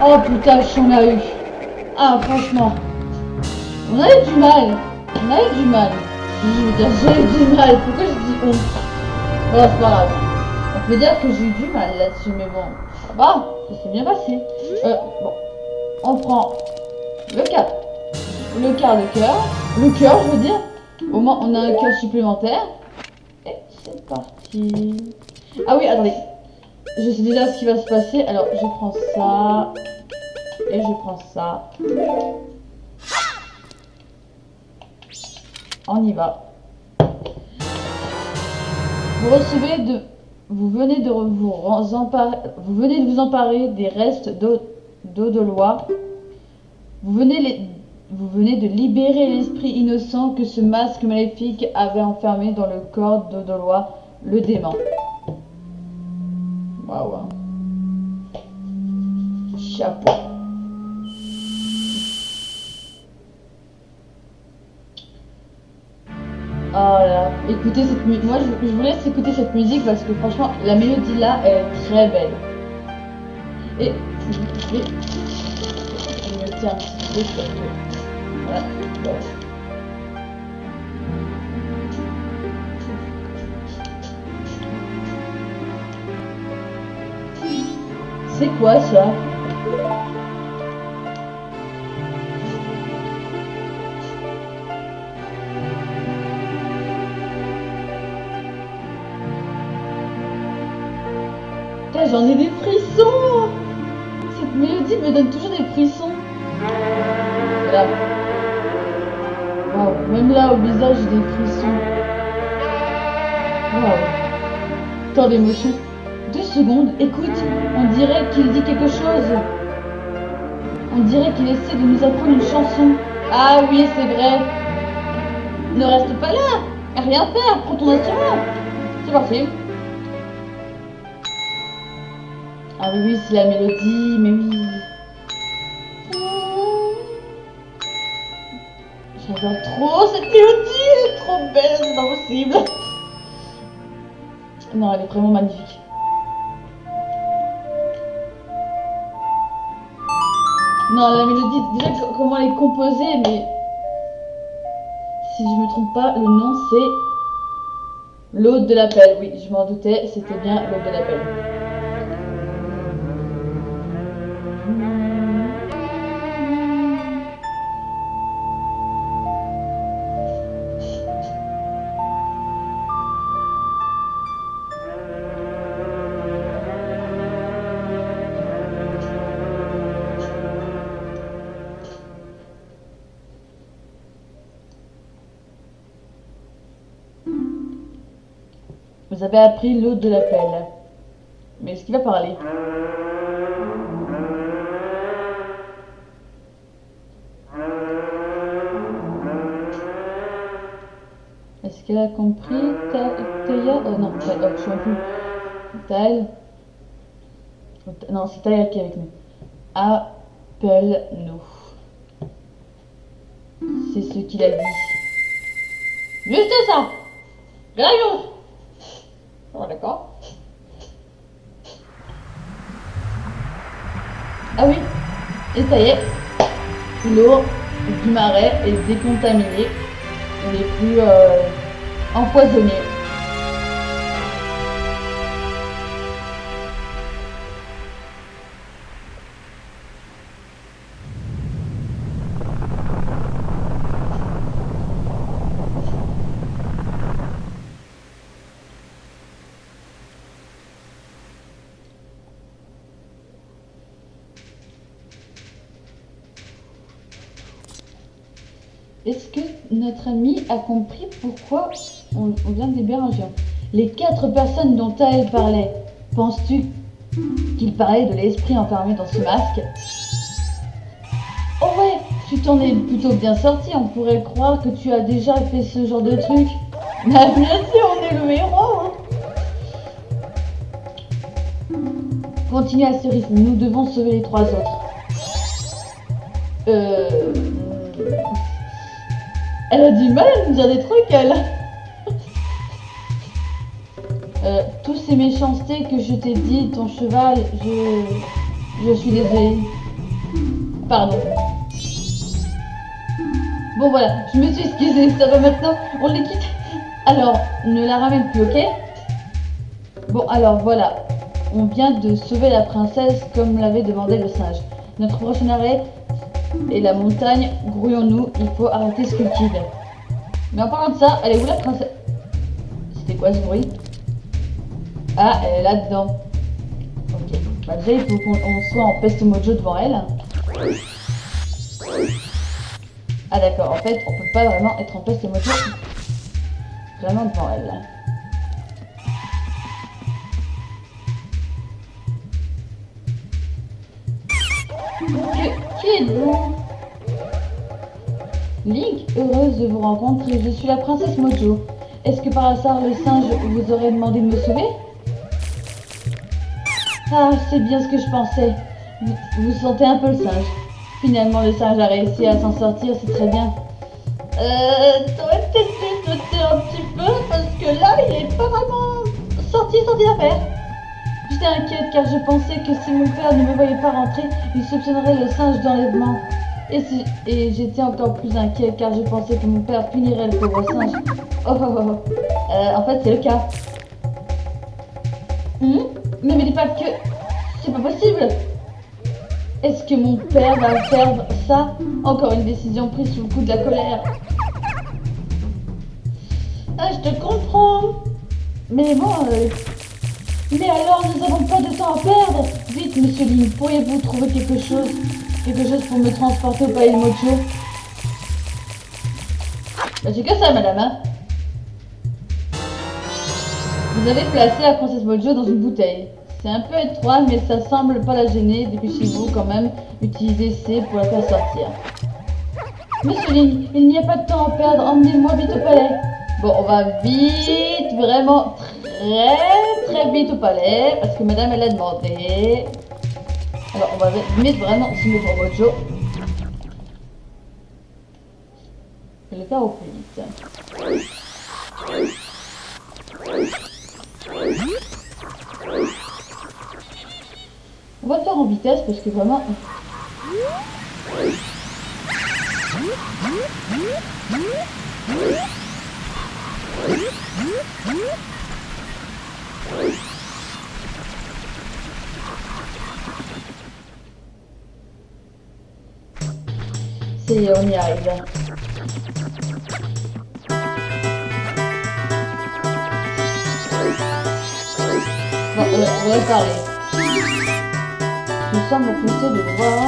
Oh putain, on a eu. Ah, franchement. On a eu du mal. On a eu du mal. Je veux dire, j'ai eu du mal. Pourquoi je dis on? Voilà, c'est pas grave. On peut dire que j'ai eu du mal là-dessus, mais bon. Ça va, ça s'est bien passé. Bon. On prend le quart. Le quart de cœur. Le cœur, je veux dire. Au moins, on a un cœur supplémentaire. Et c'est parti. Ah oui, attendez. Je sais déjà ce qui va se passer. Alors, je prends ça. Et je prends ça. On y va. Vous venez de vous emparer des restes d'Odolois. Vous venez de libérer l'esprit innocent que ce masque maléfique avait enfermé dans le corps d'Odolois, le démon. Waouh. Chapeau. Oh là, écoutez cette musique. Moi, je vous laisse écouter cette musique parce que franchement, la mélodie là, elle est très belle. Et je me tiens un petit peu parce que voilà. Voilà. C'est quoi ça? J'en ai des frissons. Cette mélodie me donne toujours des frissons. Là. Waouh, même là au visage j'ai des frissons. Waouh. Tant d'émotions. 2 secondes, écoute, on dirait qu'il dit quelque chose. On dirait qu'il essaie de nous apprendre une chanson. Ah oui, c'est vrai. Ne reste pas là. À rien faire, prends ton instrument. C'est parti. Ah oui, c'est la mélodie, mais oui. J'adore trop cette mélodie, elle est trop belle, c'est pas possible. Non, elle est vraiment magnifique. Non, la mélodie, déjà comment elle est composée, mais si je me trompe pas, le nom c'est l'Hôte de l'appel. Oui, je m'en doutais, c'était bien l'Hôte de l'appel. Vous avez appris l'Hôte de l'appel. Mais est-ce qu'il va parler? Est-ce qu'elle a compris? Taya? Non, je ne sais plus. Taël? Non, c'est Taël qui est avec nous. Appelle-nous. C'est ce qu'il a dit. Juste ça! Rien! Oh, d'accord. Ah oui, et ça y est, l'eau du marais est décontaminée. Elle n'est plus empoisonnée. Est-ce que notre ami a compris pourquoi on vient d'héberger? Les 4 personnes dont elle parlait, penses-tu qu'il parlait de l'esprit enfermé dans ce masque? Oh ouais, tu t'en es plutôt bien sorti, on pourrait croire que tu as déjà fait ce genre de truc. Bah bien sûr, on est le héros hein. Continue à ce rythme, nous devons sauver les 3 autres. Elle a du mal à nous dire des trucs, elle. Tous ces méchancetés que je t'ai dit, ton cheval, je suis désolée. Pardon. Bon voilà, je me suis excusée, ça va maintenant, on les quitte. Alors, ne la ramène plus, ok? Bon alors voilà, on vient de sauver la princesse comme l'avait demandé le singe. Notre prochain arrêt est la montagne, grouillons-nous, il faut arrêter ce cultive. Mais en parlant de ça, elle est où la princesse? C'était quoi ce bruit? Ah, elle est là-dedans. Ok, bah déjà il faut qu'on soit en peste mojo devant elle. Ah d'accord, en fait on peut pas vraiment être en peste mojo vraiment devant elle. Qui êtes-vous? Link, heureuse de vous rencontrer, je suis la princesse Mojo. Est-ce que par hasard le singe vous aurait demandé de me sauver? Ah, c'est bien ce que je pensais. Vous sentez un peu le singe. Finalement le singe a réussi à s'en sortir, c'est très bien. T'aurais peut-être dû sauter un petit peu parce que là il est pas vraiment sorti d'affaire. J'étais inquiète car je pensais que si mon père ne me voyait pas rentrer, il soupçonnerait le singe d'enlèvement. Et j'étais encore plus inquiète car je pensais que mon père punirait le pauvre singe. En fait c'est le cas. Ne me dis pas que... C'est pas possible. Est-ce que mon père va faire ça? Encore une décision prise sous le coup de la colère. Ah, je te comprends. Mais bon... Mais alors, nous n'avons pas de temps à perdre. Vite, monsieur Lin, pourriez-vous trouver quelque chose pour me transporter au palais de Mojo? Bah, j'ai que ça, madame, hein. Vous avez placé la princesse Mojo dans une bouteille. C'est un peu étroit, mais ça semble pas la gêner. Dépêchez-vous quand même, utilisez C pour la faire sortir. Monsieur Lin, il n'y a pas de temps à perdre, emmenez-moi vite au palais. Bon, on va vite, vraiment très vite au palais, parce que madame elle a demandé. Alors on va mettre vraiment se mettre en Mojo. Je vais le faire au plus vite. On va le faire en vitesse parce que vraiment... C'est, on y arrive. Bon, on va parler. Je semble pressé de le voir.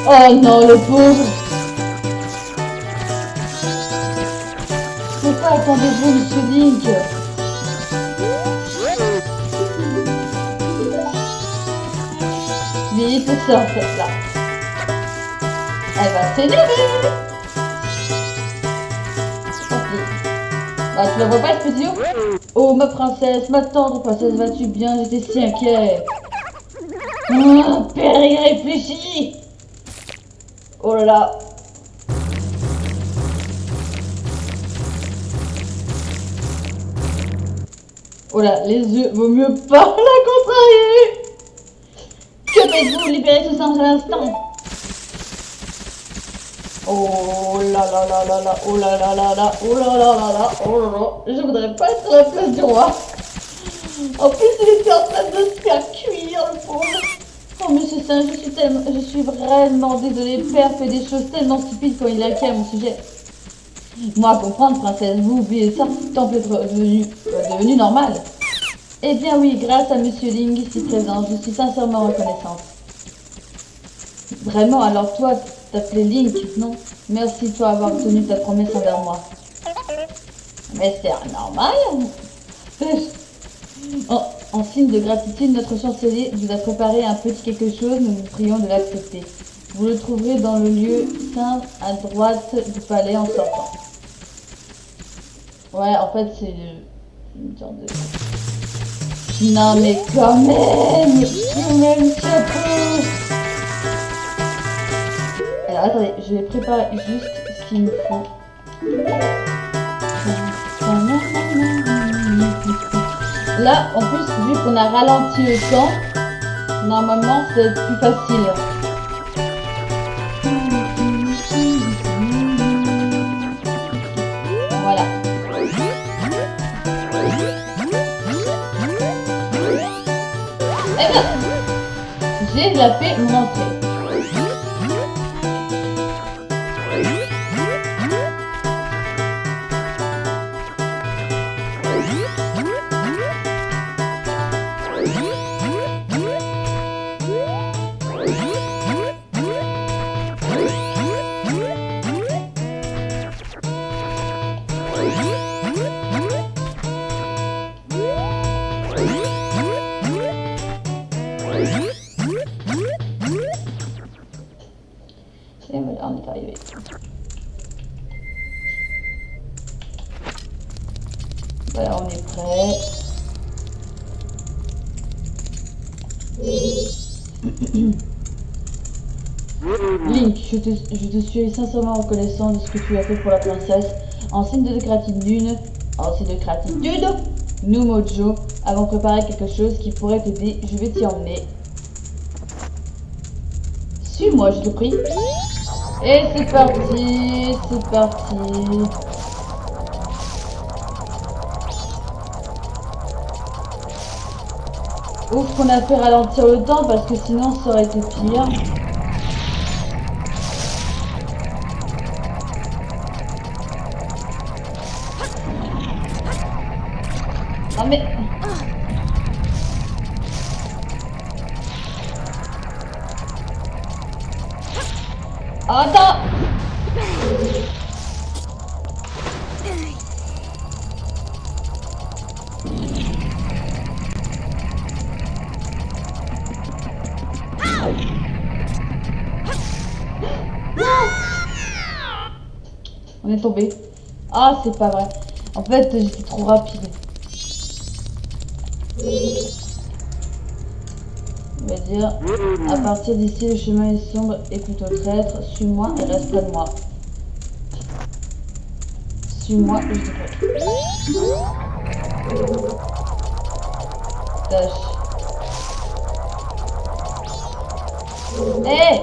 D'accord. Oh non, le pauvre. Pourquoi attendez-vous, Monsieur Link? Vite, sors là. Elle va s'énerver. Bah, tu la vois pas, ce petit ouf? Oh, ma princesse, ma tendre princesse, vas-tu bien? J'étais si inquiet. Oh, père, il réfléchit. Oh là là. Oh là, les yeux, vaut mieux pas la contrarier. Que faites-vous? Libérez ce singe à l'instant. Oh là là là là là, oh là là là là, oh là là là là, oh là là. Je voudrais pas être à la place du roi. En plus, il était en train de se faire cuire, le pauvre. Oh, monsieur singe, je suis vraiment désolée. Père fait des choses tellement stupides quand il a à mon sujet. Moi, comprendre, princesse, vous oubliez ça, tant peut être devenu normal. Eh bien oui, grâce à Monsieur Ling ici présent, je suis sincèrement reconnaissante. Vraiment, alors toi, t'appelais Link, non? Merci toi avoir tenu ta promesse envers moi. Mais c'est normal. En signe de gratitude, notre chancelier vous a préparé un petit quelque chose, nous vous prions de l'accepter. Vous le trouverez dans le lieu saint à droite du palais en sortant. Ouais, en fait, c'est une sorte de... Non mais quand même chapeau. Alors attendez, je vais préparer juste ce qu'il me faut. Là, en plus, vu qu'on a ralenti le temps, normalement, c'est plus facile. Voilà. Eh bien, j'ai zappé mon entrée. Et voilà, on est arrivé. Voilà, on est prêt. Link, je te suis sincèrement reconnaissant de ce que tu as fait pour la princesse. En signe de gratitude, nous, Mojo, avons préparé quelque chose qui pourrait t'aider. Je vais t'y emmener. Suis-moi, je te prie. Et c'est parti, c'est parti. Ouf qu'on a fait ralentir le temps parce que sinon ça aurait été pire. Ah mais... Attends. On est tombé. Ah, c'est pas vrai. En fait, j'étais trop rapide. On va dire, à partir d'ici, le chemin est sombre et plutôt traître. Suis-moi et reste près de moi. Suis-moi et je te prie. Tâche. Hé!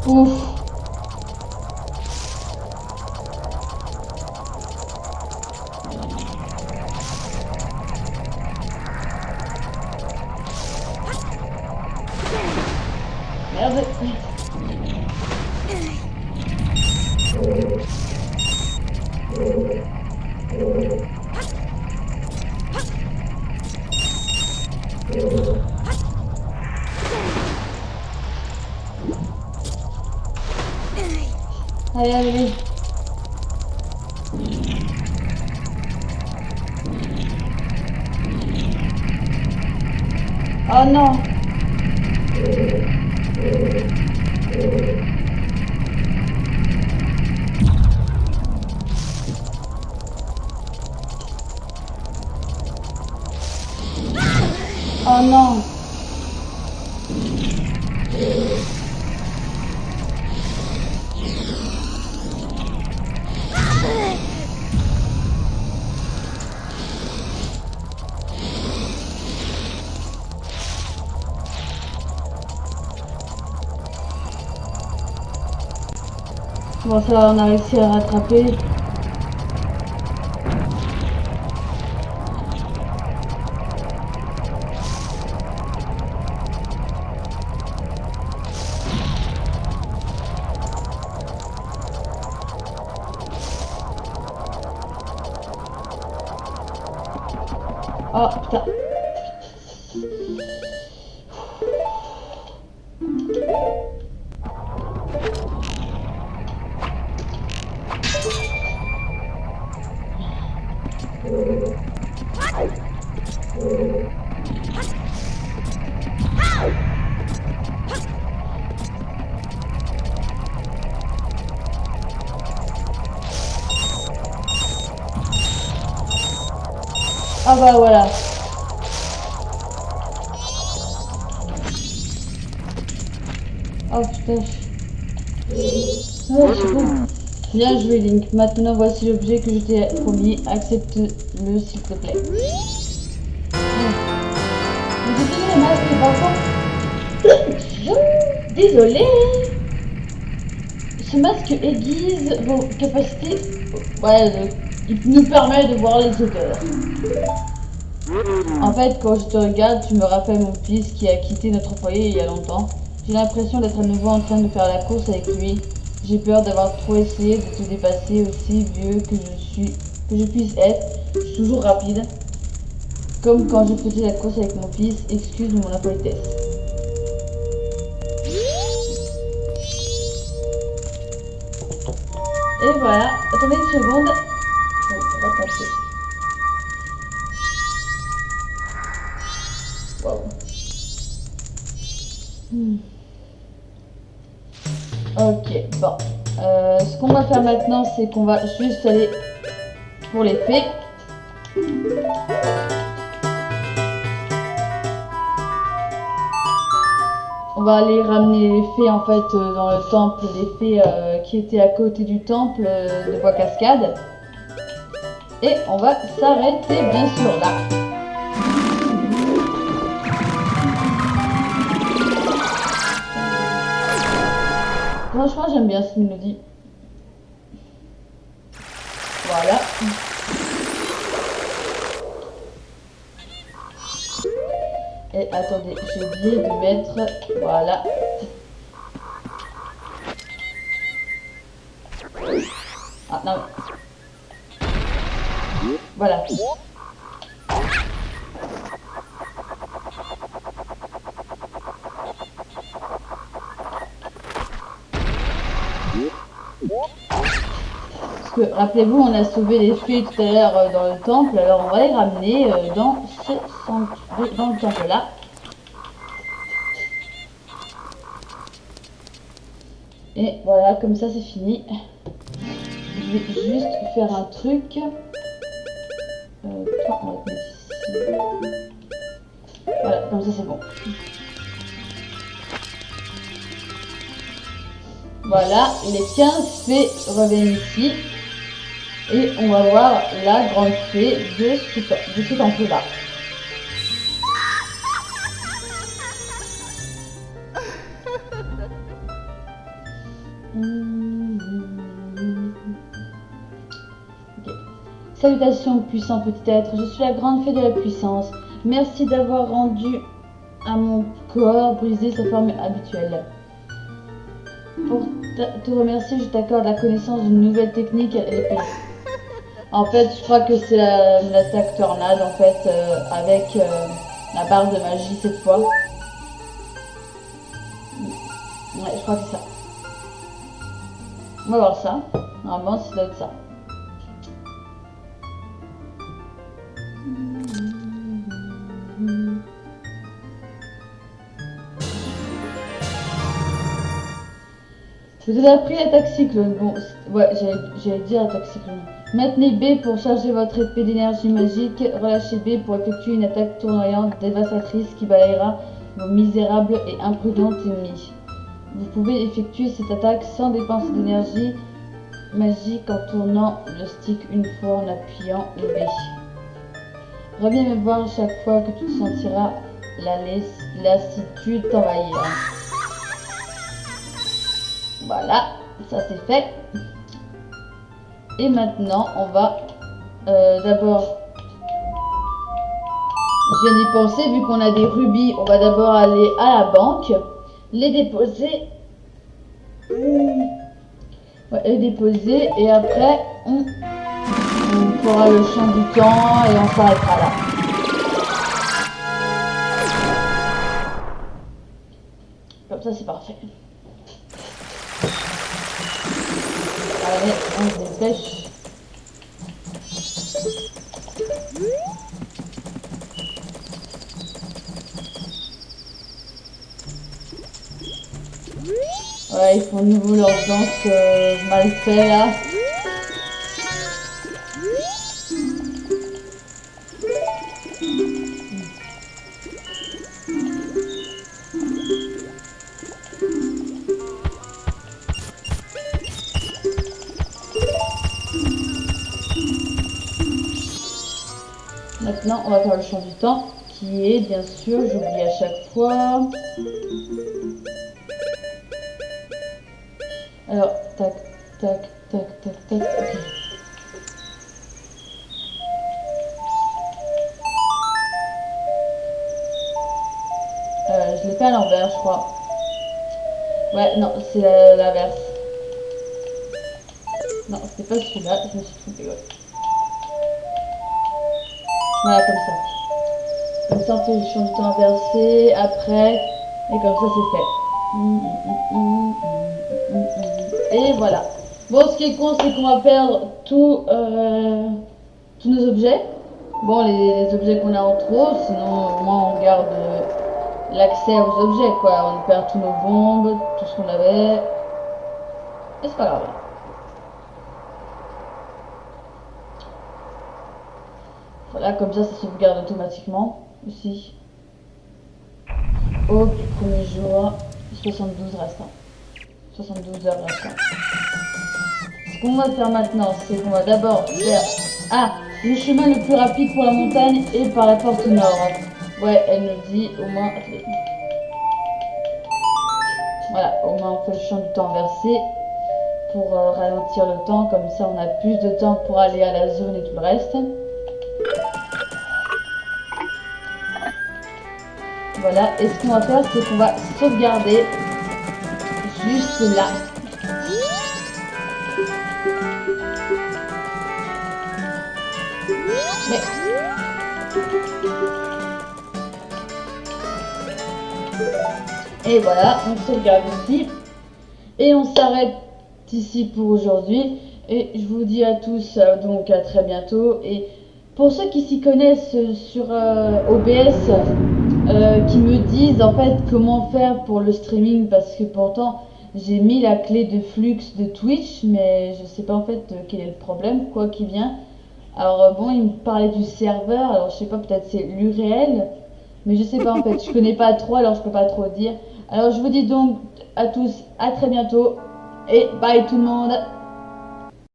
Ouf. Merde. Allez, allez, allez. Oh non. Oh non. Bon, ça va, on a réussi à rattraper. Oh putain. Ah bah voilà. Oh putain. Oh, c'est bon. Bien joué Link. Maintenant voici l'objet que je t'ai promis. Accepte-le s'il te plaît. Vous utilisez les masques par contre. Désolé. Ce masque aiguise vos capacités. Ouais, il nous permet de voir les odeurs. En fait, quand je te regarde, tu me rappelles mon fils qui a quitté notre foyer il y a longtemps. J'ai l'impression d'être à nouveau en train de faire la course avec lui. J'ai peur d'avoir trop essayé de te dépasser, aussi vieux que je puisse être. Je suis toujours rapide. Comme quand je faisais la course avec mon fils. Excuse mon impolitesse. Et voilà. Attendez une seconde. Oh, ça va passer. Wow. Ok, bon. Ce qu'on va faire maintenant, c'est qu'on va juste aller pour les fées. On va aller ramener les fées en fait dans le temple, les fées qui étaient à côté du temple de Bois Cascade. Et on va s'arrêter bien sûr là. Franchement, j'aime bien cette mélodie. Voilà. Et attendez, j'ai oublié de mettre... Voilà. Ah non. Voilà. Parce que, rappelez-vous, on a sauvé les fées tout à l'heure dans le temple, alors on va les ramener dans le temple là. Et voilà, comme ça c'est fini. Je vais juste faire un truc. Toi, on va te mettre ici. Voilà, comme ça c'est bon. Voilà, les 15 fées reviennent ici. Et on va voir la grande fée de ce temple-là. Okay. Salutations, puissant petit être. Je suis la grande fée de la puissance. Merci d'avoir rendu à mon corps brisé sa forme habituelle. Pour te remercier, je t'accorde la connaissance d'une nouvelle technique à l'épée. En fait, je crois que c'est l'attaque tornade, en fait, avec la barre de magie cette fois. Ouais, je crois que c'est ça. On va voir ça. Normalement, ça doit être ça. Vous avez appris l'attaque cyclone. Bon, ouais, j'allais dire attaque cyclone. Maintenez B pour charger votre épée d'énergie magique. Relâchez B pour effectuer une attaque tournoyante dévastatrice qui balayera vos misérables et imprudents ennemis. Vous pouvez effectuer cette attaque sans dépenser d'énergie magique en tournant le stick une fois en appuyant le B. Reviens me voir chaque fois que tu te sentiras la lassitude t'envahir. Voilà, ça c'est fait. Et maintenant, on va d'abord, je viens d'y penser, vu qu'on a des rubis, on va d'abord aller à la banque, les déposer. Ouais, les déposer et après, on fera le champ du temps et on s'arrêtera là. Comme ça, c'est parfait. Allez, on se dépêche. Ouais, ils font de nouveau leur danse mal fait là. Maintenant, on va faire le champ du temps, qui est, bien sûr, j'oublie à chaque fois. Alors, tac, tac, tac, tac, tac, ok. Je l'ai fait à l'envers, je crois. Ouais, non, c'est l'inverse. Non, c'était pas celui-là, je me suis trompée, ouais. Voilà, comme ça. Comme ça, on fait le champ du temps inversé, après, et comme ça, c'est fait. Et voilà. Bon, ce qui est con, c'est qu'on va perdre tous nos objets. Bon, les objets qu'on a en trop, sinon, au moins, on garde l'accès aux objets, quoi. On perd tous nos bombes, tout ce qu'on avait. Et c'est pas grave. Voilà, comme ça sauvegarde automatiquement aussi. Au premier jour, 72 restants. 72 heures restants. Ce qu'on va faire maintenant, c'est qu'on va d'abord faire... Ah, le chemin le plus rapide pour la montagne est par la porte nord. Ouais, elle nous dit au moins... Voilà, au moins on fait le champ du temps inversé pour ralentir le temps. Comme ça, on a plus de temps pour aller à la zone et tout le reste. Voilà, et ce qu'on va faire, c'est qu'on va sauvegarder juste là. Mais... Et voilà, on sauvegarde ici. Et on s'arrête ici pour aujourd'hui. Et je vous dis à tous donc à très bientôt. Et pour ceux qui s'y connaissent sur OBS, qui me disent en fait comment faire pour le streaming, parce que pourtant j'ai mis la clé de flux de Twitch, mais je sais pas en fait quel est le problème, quoi qui vient. Alors bon, il me parlait du serveur, alors je sais pas, peut-être c'est l'URL, mais je sais pas en fait, je connais pas trop, alors je peux pas trop dire. Alors je vous dis donc à tous à très bientôt Et bye tout le monde.